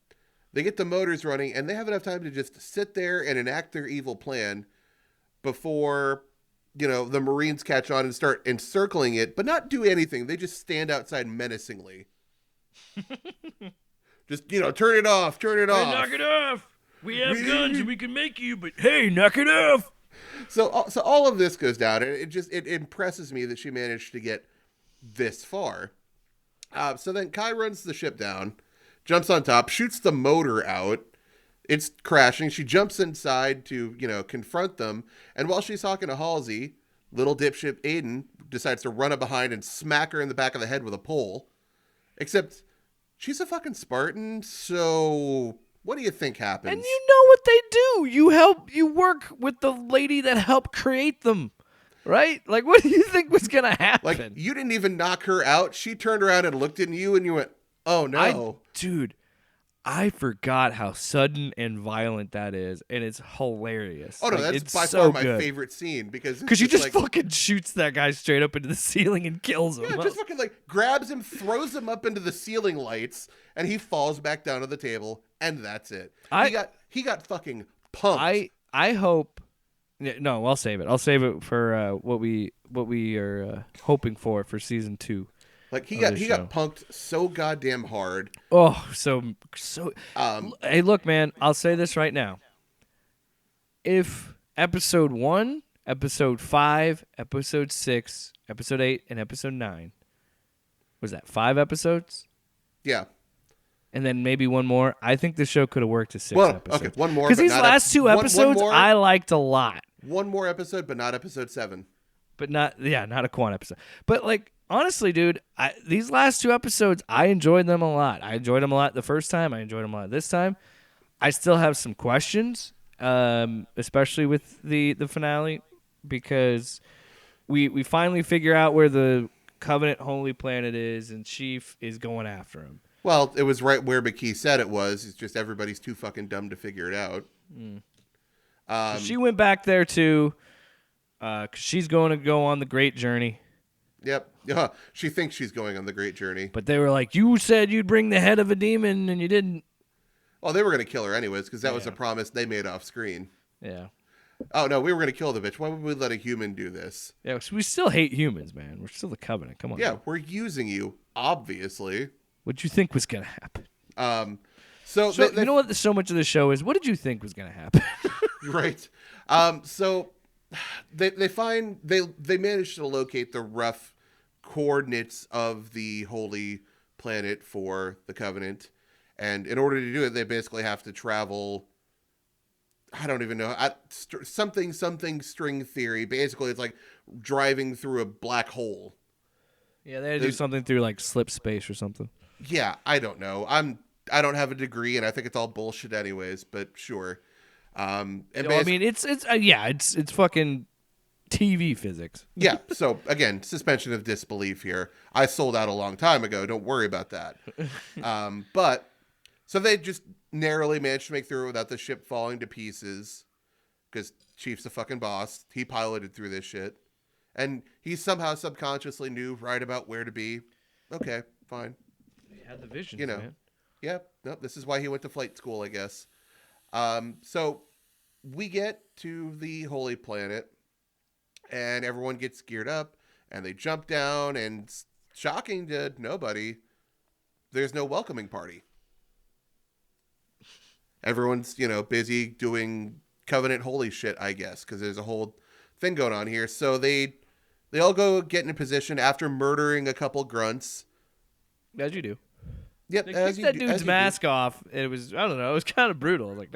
They get the motors running, and they have enough time to just sit there and enact their evil plan before, the Marines catch on and start encircling it, but not do anything. They just stand outside menacingly. Just, turn it off. Hey, knock it off. We have guns and we can make you, but hey, knock it off. So all of this goes down, and it impresses me that she managed to get this far. So then Kai runs the ship down, jumps on top, shoots the motor out. It's crashing. She jumps inside to, confront them. And while she's talking to Halsey, little dipshit Aiden decides to run up behind and smack her in the back of the head with a pole. Except she's a fucking Spartan, so what do you think happens? And you know what they do. You work with the lady that helped create them. Right? Like, what do you think was going to happen? Like, you didn't even knock her out. She turned around and looked at you and you went, oh, no. I forgot how sudden and violent that is, and it's hilarious. Oh, no, that's by far my favorite scene. Because she just fucking shoots that guy straight up into the ceiling and kills him. Yeah, just fucking grabs him, throws him up into the ceiling lights, and he falls back down to the table, and that's it. He got fucking pumped. I hope... No, I'll save it. I'll save it for what we are hoping for season 2. Like he of the got show. punked so goddamn hard. Oh, so. Hey, look, man. I'll say this right now. If episode 1, episode 5, episode 6, episode 8, and episode 9 was that 5 episodes, Yeah. and then maybe one more, I think the show could have worked to 6 Well, episodes. okay, one more. Because but these not last 2 one episodes, more, I liked a lot. one more episode, but not episode 7. But not a Quan episode. But like honestly, dude, these last 2 episodes, I enjoyed them a lot. I enjoyed them a lot the first time. I enjoyed them a lot this time. I still have some questions, especially with the finale, because we finally figure out where the Covenant Holy Planet is, and Chief is going after him. Well, it was right where McKee said it was. It's just everybody's too fucking dumb to figure it out. So she went back there too, because she's going to go on the Great Journey. Yep. Yeah. She thinks she's going on the Great Journey. But they were like, you said you'd bring the head of a demon, and you didn't. Well, they were going to kill her anyways because that was Yeah. a promise they made off screen. Yeah. Oh, no, we were going to kill the bitch. Why would we let a human do this? Yeah, we still hate humans, man. We're still the Covenant. Come on. Yeah, we're using you, obviously. What'd you think was going to happen? So You know what so much of the show is? What did you think was going to happen? right. So they managed to locate the rough coordinates of the Holy Planet for the Covenant. And in order to do it, they basically have to travel, I don't even know, something string theory. Basically, it's like driving through a black hole. Yeah, they had to do something through like slip space or something. Yeah, I don't know. I don't have a degree, and I think it's all bullshit anyways, but sure. And I mean, it's fucking TV physics. yeah, so again, suspension of disbelief here. I sold out a long time ago. Don't worry about that. But so they just narrowly managed to make through without the ship falling to pieces because Chief's the fucking boss. He piloted through this shit. And he somehow subconsciously knew right about where to be. Okay, fine. He had the vision, You know. man. Yeah, no, this is why he went to flight school, I guess. So we get to the Holy Planet, and everyone gets geared up, and they jump down, and shocking to nobody, there's no welcoming party. Everyone's, busy doing Covenant holy shit, I guess, because there's a whole thing going on here. So they all go get in a position after murdering a couple grunts. As you do. Yep, They as kicked you that do- dude's as you do. mask off. It was, I don't know, it was kind of brutal. I was like,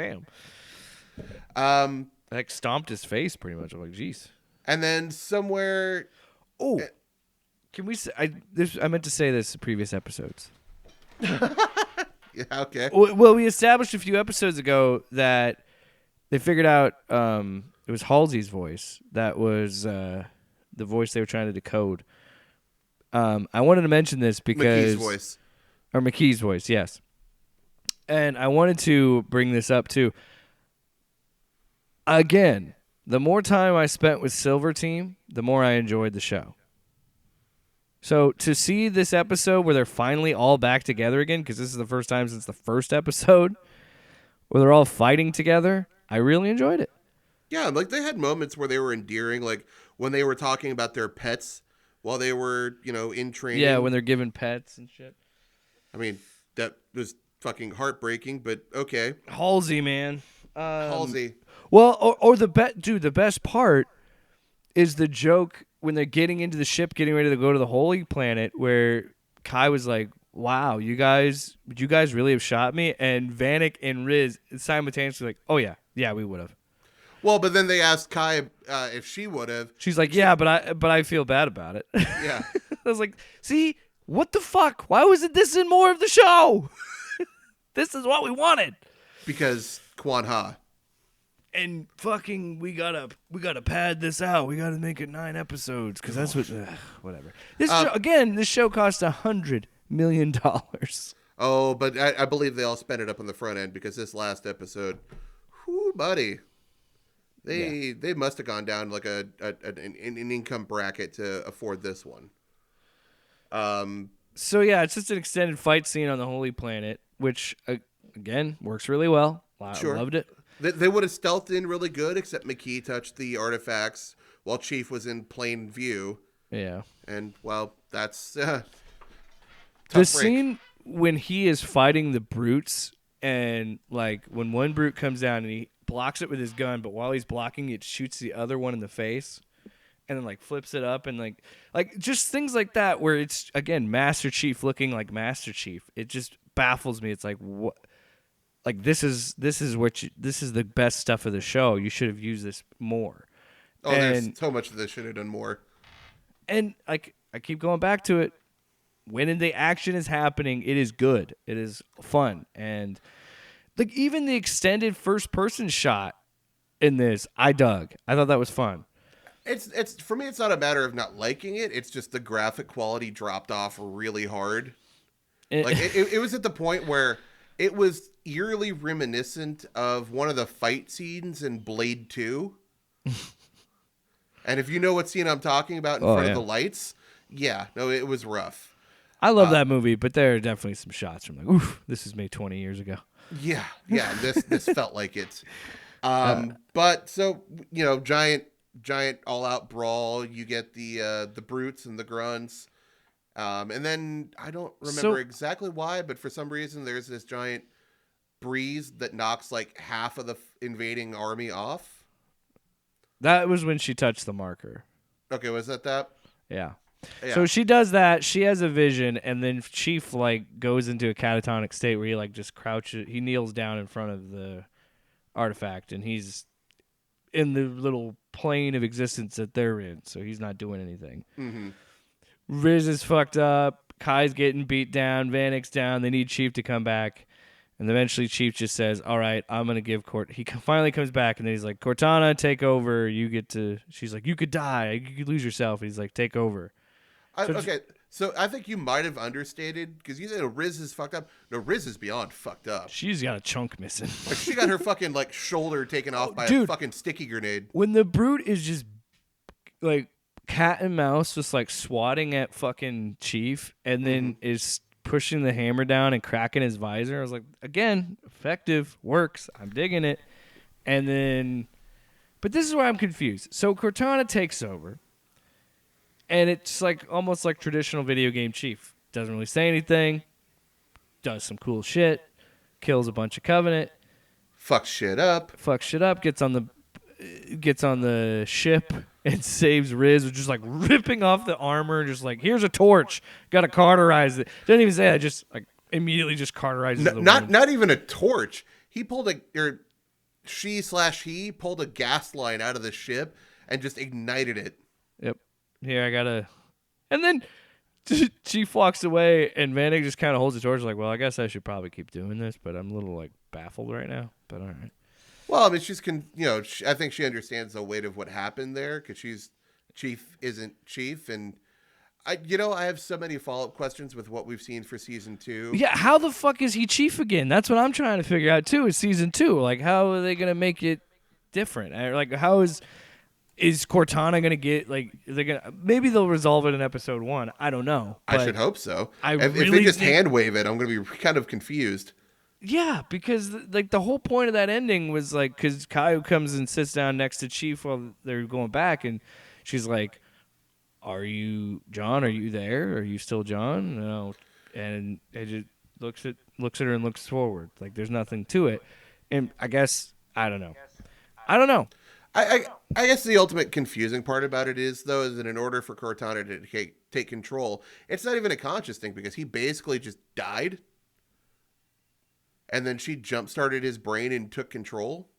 damn. Like stomped his face pretty much. I'm like, jeez. And then somewhere, Oh, can we say, I meant to say this in previous episodes. yeah, okay, Well, we established a few episodes ago that they figured out it was Halsey's voice. That was the voice they were trying to decode. I wanted to mention this because... McKee's voice. Or McKee's voice, yes. And I wanted to bring this up too. Again, the more time I spent with Silver Team, the more I enjoyed the show. So to see this episode where they're finally all back together again, because this is the first time since the first episode where they're all fighting together, I really enjoyed it. Yeah, like they had moments where they were endearing, like when they were talking about their pets while they were, in training. Yeah, when they're giving pets and shit. I mean, that was fucking heartbreaking, but okay. Halsey, man. Halsey. Well, or the best part is the joke when they're getting into the ship, getting ready to go to the Holy Planet, where Kai was like, "Wow, would you guys really have shot me?" And Vanek and Riz simultaneously like, "Oh yeah, we would have." Well, but then they asked Kai if she would have. She's like, "Yeah, but I feel bad about it." Yeah. I was like, "See, what the fuck? Why wasn't this in more of the show? This is what we wanted." Because Quan Ha. And fucking, we gotta pad this out. We gotta make it 9 episodes because that's what. Whatever. This show cost $100 million. Oh, but I believe they all spent it up on the front end because this last episode, whoo, buddy, they must have gone down like an income bracket to afford this one. So yeah, it's just an extended fight scene on the Holy Planet, which again works really well. Sure. I loved it. They would have stealthed in really good, except McKee touched the artifacts while Chief was in plain view. Yeah. And, well, that's The Tough break. scene when he is fighting the brutes, and like when one brute comes down and he blocks it with his gun, but while he's blocking it, shoots the other one in the face, and then like flips it up, and like just things like that where it's again Master Chief looking like Master Chief. It just baffles me. It's like what. Like this is the best stuff of the show. You should have used this more. Oh, there's so much that they should have done more. And like I keep going back to it. When the action is happening, it is good. It is fun. And like even the extended first person shot in this, I dug. I thought that was fun. It's for me, it's not a matter of not liking it. It's just the graphic quality dropped off really hard. It was at the point where it was eerily reminiscent of one of the fight scenes in Blade 2. And if you know what scene I'm talking about in front of the lights, it was rough. I love that movie, but there are definitely some shots from like, oof, this is made 20 years ago. Yeah, this felt like it. But so, giant all-out brawl. You get the brutes and the grunts. And then I don't remember exactly why, but for some reason there's this giant breeze that knocks like half of the invading army off. That was when she touched the marker. Okay, was that? Yeah. So she does that. She has a vision, and then Chief like goes into a catatonic state where he like just crouches. He kneels down in front of the artifact, and he's in the little plane of existence that they're in. So he's not doing anything. Mm-hmm. Riz is fucked up. Kai's getting beat down. Vanek's down. They need Chief to come back. And eventually Chief just says, all right, I'm going to give He finally comes back, and then he's like, Cortana, take over. You get to... She's like, you could die. You could lose yourself. And he's like, take over. So I think you might have understated, because you said Riz is fucked up. No, Riz is beyond fucked up. She's got a chunk missing. Like, she got her fucking like shoulder taken off by a fucking sticky grenade. When the brute is just like cat and mouse, just like swatting at fucking Chief, and then is pushing the hammer down and cracking his visor, I was like, again, effective, works. I'm digging it. And then, but this is where I'm confused. So Cortana takes over. And it's like almost like traditional video game Chief. Doesn't really say anything. Does some cool shit. Kills a bunch of Covenant. Fucks shit up. Gets on the ship and saves Riz, with just like ripping off the armor. Just like, here's a torch. Got to cauterize it. Doesn't even say that. Just like immediately just cauterizes the wound. Not even a torch. He pulled he pulled a gas line out of the ship and just ignited it. Yep. Here, I gotta... And then Chief walks away, and Vanek just kind of holds the torch like, well, I guess I should probably keep doing this, but I'm a little, like, baffled right now. But all right. Well, I mean, I think she understands the weight of what happened there, because Chief isn't Chief, and I have so many follow-up questions with what we've seen for Season 2. Yeah, how the fuck is he Chief again? That's what I'm trying to figure out, too, is Season 2. Like, how are they gonna make it different? Like, how is Cortana gonna get maybe they'll resolve it in episode 1. I don't know. I should hope so. If they just hand wave it, I'm gonna be kind of confused. Yeah, because like the whole point of that ending was like, because Caillou comes and sits down next to Chief while they're going back, and she's like, "Are you John? Are you there? Are you still John?" No, and it just looks at her and looks forward. Like there's nothing to it, and I guess I don't know. I guess the ultimate confusing part about it is that in order for Cortana to take control, it's not even a conscious thing, because he basically just died. And then she jump-started his brain and took control.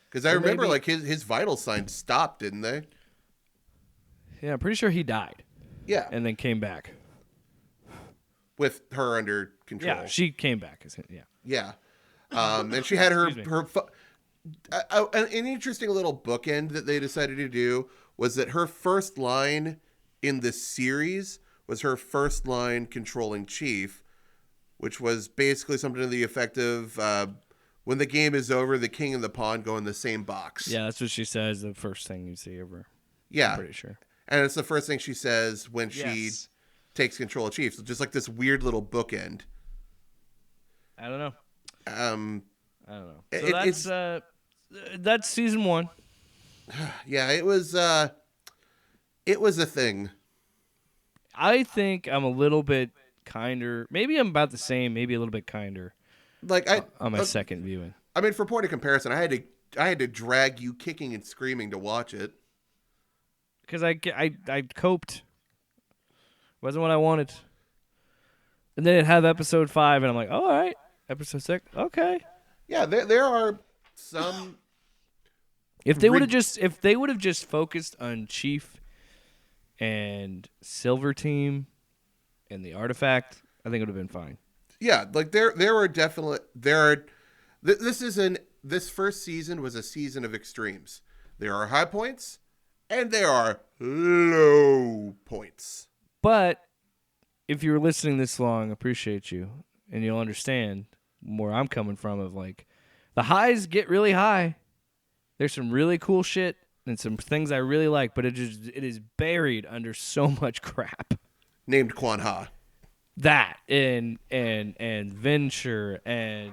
Because I remember like his vital signs stopped, didn't they? Yeah, I'm pretty sure he died. Yeah. And then came back. With her under control. Yeah, she came back. Yeah. Yeah. And she had her an interesting little bookend that they decided to do was that her first line in the series was her first line controlling Chief, which was basically something to the effect of, when the game is over, the king and the pawn go in the same box. Yeah, that's what she says, the first thing you see of her. Yeah. I'm pretty sure. And it's the first thing she says when she takes control of Chief. So just like this weird little bookend. I don't know. I don't know. So that's season 1. Yeah, it was a thing. I think I'm a little bit kinder. Maybe I'm about the same. Maybe a little bit kinder. Like On my second viewing. I mean, for point of comparison, I had to drag you kicking and screaming to watch it. Because I coped. Wasn't what I wanted. And then it had episode 5, and I'm like, oh, all right. Episode 6, okay. Yeah, there are some. If they would have just focused on Chief and Silver Team and the artifact, I think it would have been fine. Yeah, like this first season was a season of extremes. There are high points and there are low points. But if you were listening this long, I appreciate you, and you'll understand where I'm coming from. Of like, the highs get really high. There's some really cool shit and some things I really like, but it is buried under so much crap. Named Quan Ha. That and Venture and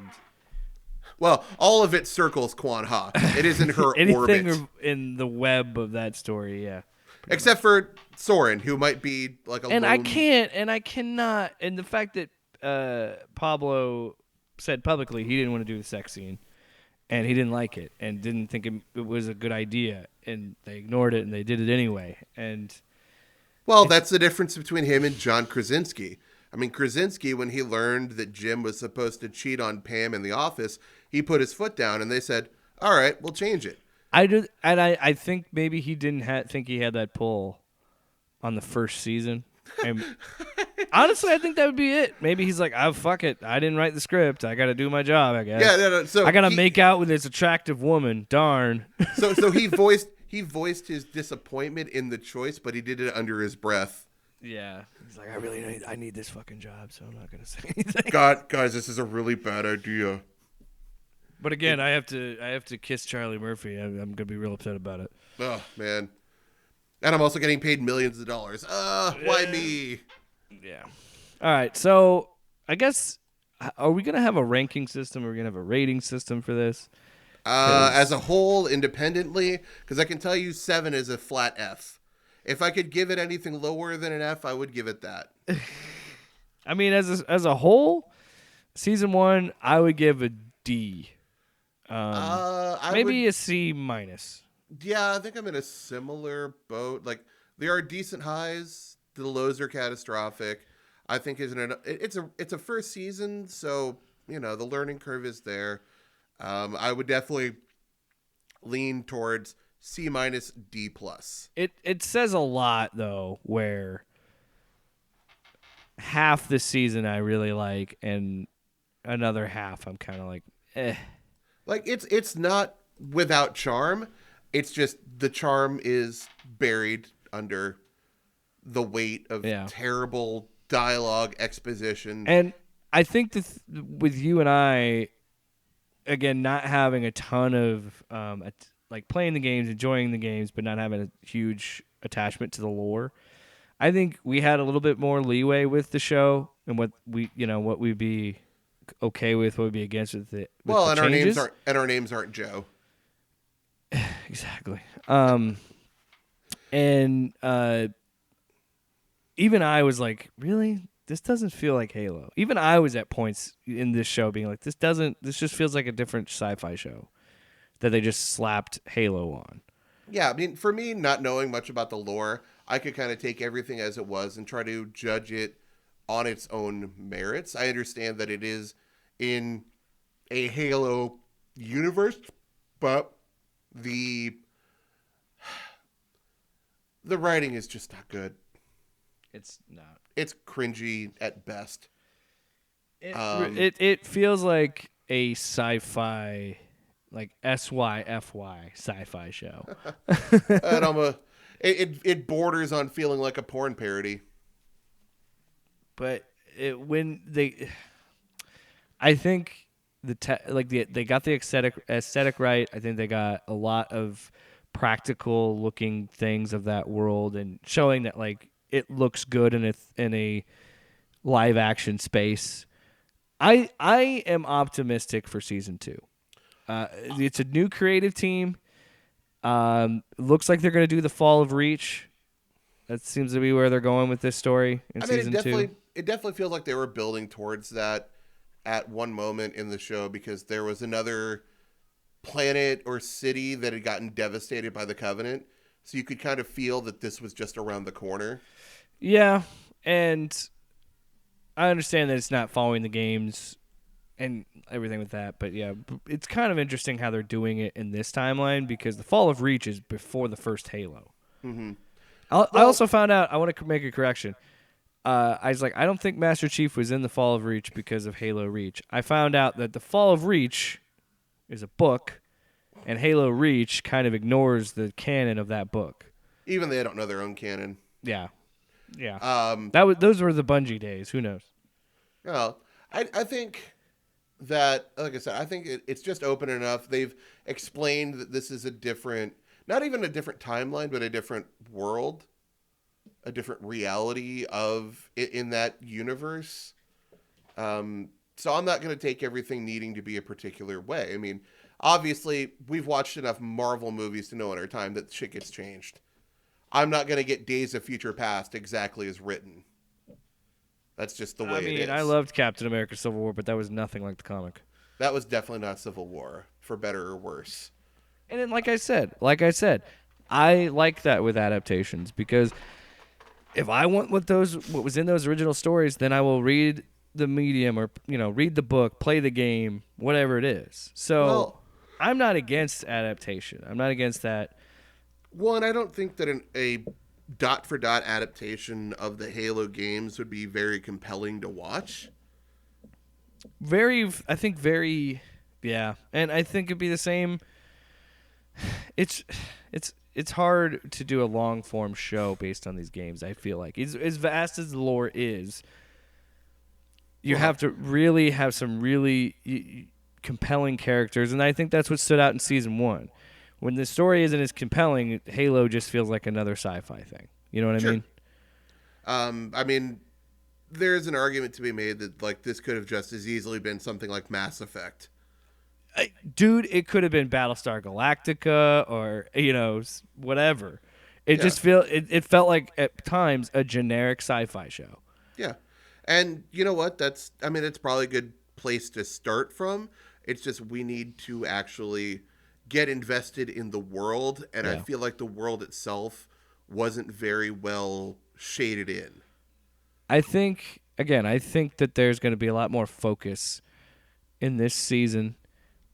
well, all of it circles Quan Ha. It is in her anything orbit. In the web of that story, yeah. Except for Soren, who might be like a. And lone... I cannot. And the fact that Pablo said publicly he didn't want to do the sex scene, and he didn't like it, and didn't think it was a good idea, and they ignored it, and they did it anyway. And well, that's the difference between him and John Krasinski. I mean, Krasinski, when he learned that Jim was supposed to cheat on Pam in the office, he put his foot down, and they said, "All right, we'll change it." I think maybe he didn't think he had that pull on the first season. And honestly, I think that would be it. Maybe he's like, "Oh, fuck it. I didn't write the script. I got to do my job, I guess." Yeah, no. So I got to make out with this attractive woman. Darn. So he voiced his disappointment in the choice, but he did it under his breath. Yeah. He's like, I need this fucking job, so I'm not going to say anything. Guys, this is a really bad idea. But again, I have to kiss Charlie Murphy. I'm going to be real upset about it. Oh, man. And I'm also getting paid millions of dollars. Why me? Yeah. All right. So I guess, are we going to have a ranking system? Are we going to have a rating system for this? As a whole, independently, because I can tell you 7 is a flat F. If I could give it anything lower than an F, I would give it that. I mean, as a whole, season 1, I would give a D. Maybe a C minus. Yeah, I think I'm in a similar boat. Like, there are decent highs. The lows are catastrophic. I think it's a first season, so the learning curve is there. I would definitely lean towards C minus D plus. It says a lot though, where half the season I really like, and another half I'm kind of like, eh. Like it's not without charm. It's just the charm is buried under the weight of terrible dialogue exposition. And I think that with you and I, again, not having a ton of like playing the games, enjoying the games, but not having a huge attachment to the lore, I think we had a little bit more leeway with the show and what we'd be okay with, what we'd be against with it. Well, and our names aren't Joe. Exactly. And even I was like, really? This doesn't feel like Halo. Even I was at points in this show being like, this just feels like a different sci-fi show that they just slapped Halo on. Yeah, I mean, for me, not knowing much about the lore, I could kind of take everything as it was and try to judge it on its own merits. I understand that it is in a Halo universe, but the writing is just not good. It's not. It's cringy at best. It feels like a sci-fi, like SYFY sci-fi show. It borders on feeling like a porn parody. But I think they got the aesthetic right. I think they got a lot of practical looking things of that world and showing that like it looks good in a live action space. I am optimistic for season 2. It's a new creative team. Looks like they're going to do the Fall of Reach. That seems to be where they're going with this story in season 2. it definitely feels like they were building towards that at one moment in the show, because there was another planet or city that had gotten devastated by the Covenant. So you could kind of feel that this was just around the corner. Yeah, and I understand that it's not following the games and everything with that, but yeah, it's kind of interesting how they're doing it in this timeline, because the Fall of Reach is before the first Halo. Mm-hmm. I also found out, I want to make a correction. I was like, I don't think Master Chief was in the Fall of Reach because of Halo Reach. I found out that the Fall of Reach is a book, and Halo Reach kind of ignores the canon of that book. Even they don't know their own canon. Yeah. Those were the Bungie days. Who knows? Well, I think that, like I said, I think it's just open enough. They've explained that this is a different, not even a different timeline, but a different world, a different reality of in that universe. So I'm not going to take everything needing to be a particular way. I mean, obviously, we've watched enough Marvel movies to know in our time that shit gets changed. I'm not going to get Days of Future Past exactly as written. That's just the way it is. I loved Captain America Civil War, but that was nothing like the comic. That was definitely not Civil War, for better or worse. And then, like I said, I like that with adaptations, because if I want what was in those original stories, then I will read the medium, or read the book, play the game, whatever it is. So I'm not against adaptation. I'm not against that. One, I don't think that a dot-for-dot adaptation of the Halo games would be very compelling to watch. Very, yeah. And I think it'd be the same. It's hard to do a long-form show based on these games, I feel like. As vast as the lore is, you have to really have some really compelling characters, and I think that's what stood out in Season 1. When the story isn't as compelling, Halo just feels like another sci-fi thing. You know what I mean? I mean, there's an argument to be made that this could have just as easily been something like Mass Effect. Dude, it could have been Battlestar Galactica or whatever. It felt like at times a generic sci-fi show. Yeah, and you know what? It's probably a good place to start from. It's just we need to actually get invested in the world, and I feel like the world itself wasn't very well shaded in. I think that there's going to be a lot more focus in this season,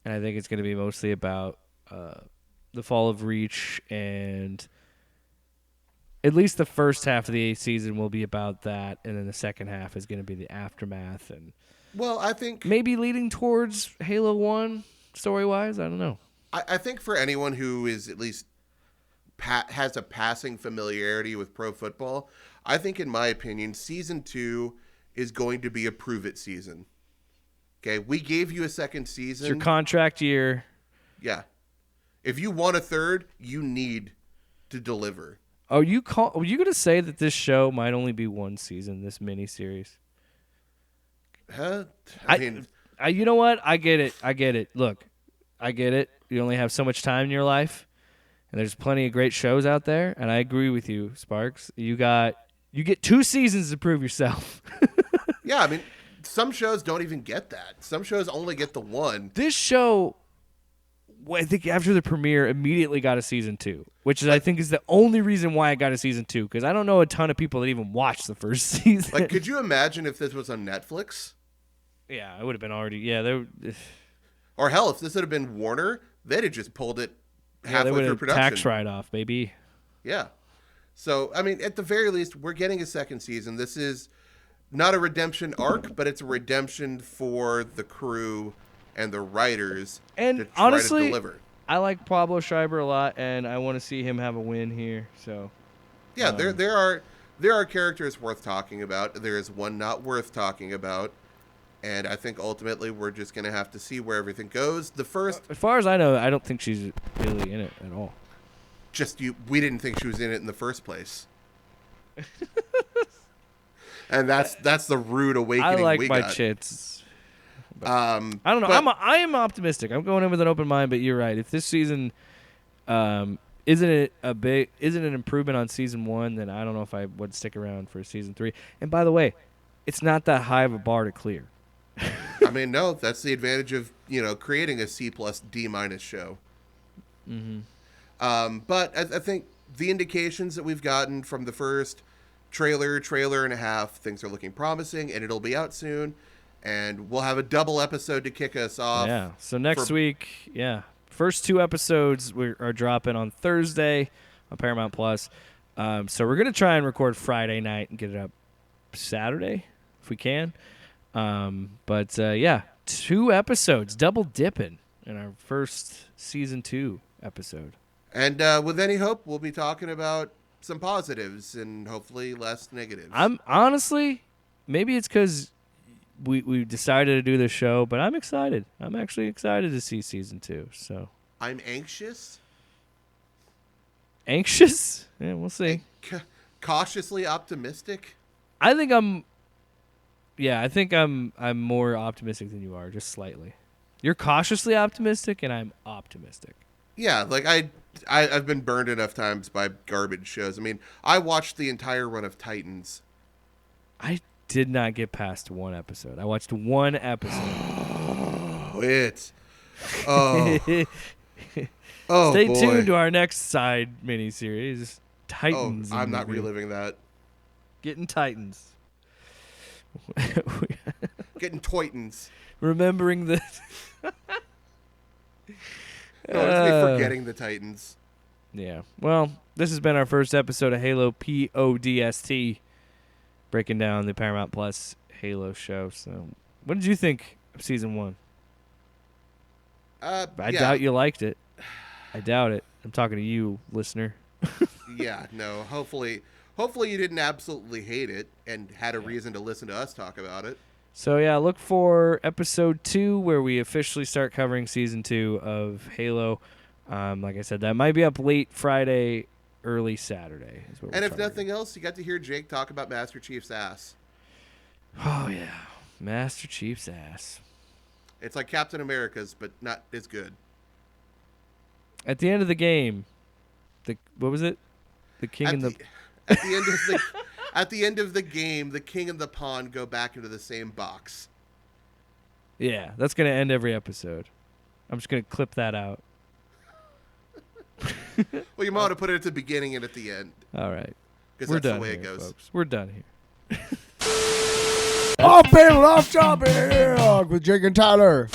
and I think it's going to be mostly about the Fall of Reach, and at least the first half of the season will be about that, and then the second half is going to be the aftermath, and I think maybe leading towards Halo 1 story-wise. I don't know. I think for anyone who is at least has a passing familiarity with pro football, I think, in my opinion, Season 2 is going to be a prove-it season. Okay, we gave you a second season. It's your contract year. Yeah. If you want a third, you need to deliver. Are you going to say that this show might only be one season, this miniseries? Huh? You know what? I get it. Look, I get it. You only have so much time in your life, and there's plenty of great shows out there, and I agree with you, Sparks. You get 2 seasons to prove yourself. Yeah, some shows don't even get that. Some shows only get the one. This show, I think after the premiere, immediately got a Season 2, which I think is the only reason why I got a Season 2, because I don't know a ton of people that even watched the first season. Could you imagine if this was on Netflix? Yeah, it would have been already. Yeah, or hell, if this had been Warner, they'd have just pulled it halfway through production. Tax write-off, baby. Yeah. So, at the very least, we're getting a second season. This is not a redemption arc, but it's a redemption for the crew and the writers to try honestly, to deliver. I like Pablo Schreiber a lot, and I want to see him have a win here. So, yeah, there are characters worth talking about. There is one not worth talking about. And I think ultimately we're just going to have to see where everything goes. As far as I know, I don't think she's really in it at all. We didn't think she was in it in the first place. And that's the rude awakening I like we my got. chits. I don't know. I am optimistic. I'm going in with an open mind, but you're right. If this season isn't an improvement on Season 1, then I don't know if I would stick around for Season 3. And by the way, it's not that high of a bar to clear. I mean, no, that's the advantage of, creating a C plus D minus show. But I think the indications that we've gotten from the first trailer and a half, things are looking promising, and it'll be out soon. And we'll have a double episode to kick us off. Yeah. So next week, first 2 episodes are dropping on Thursday on Paramount Plus. So we're gonna try and record Friday night and get it up Saturday if we can. But 2 episodes, double dipping in our first season 2 episode. And with any hope, we'll be talking about some positives and hopefully less negatives. I'm honestly, maybe it's because we decided to do this show, but I'm excited. I'm actually excited to see season 2. So I'm anxious. Anxious? Yeah, we'll see. Cautiously optimistic. I think I'm more optimistic than you are, just slightly. You're cautiously optimistic, and I'm optimistic. Yeah, like I've been burned enough times by garbage shows. I mean, I watched the entire run of Titans. I did not get past 1 episode. I watched 1 episode. Stay tuned to our next side miniseries, Titans. I'm not reliving that. Getting Titans. Getting Toitons. Remembering the... No, it's me forgetting the Titans. Yeah. Well, this has been our first episode of Halo PODST, breaking down the Paramount Plus Halo show. So, what did you think of season 1? I doubt you liked it. I doubt it. I'm talking to you, listener. Yeah, no. Hopefully you didn't absolutely hate it and had a reason to listen to us talk about it. So look for episode 2 where we officially start covering season 2 of Halo. Like I said, that might be up late Friday, early Saturday. And if nothing else, you got to hear Jake talk about Master Chief's ass. Oh yeah, Master Chief's ass. It's like Captain America's, but not as good. At the end of the game, what was it? The king and the... At the end of the game, the king and the pawn go back into the same box. Yeah, that's going to end every episode. I'm just going to clip that out. Well, you might want to put it at the beginning and at the end. All right. Because that's the way it goes. Folks. We're done here. Off panel, off topic with Jake and Tyler.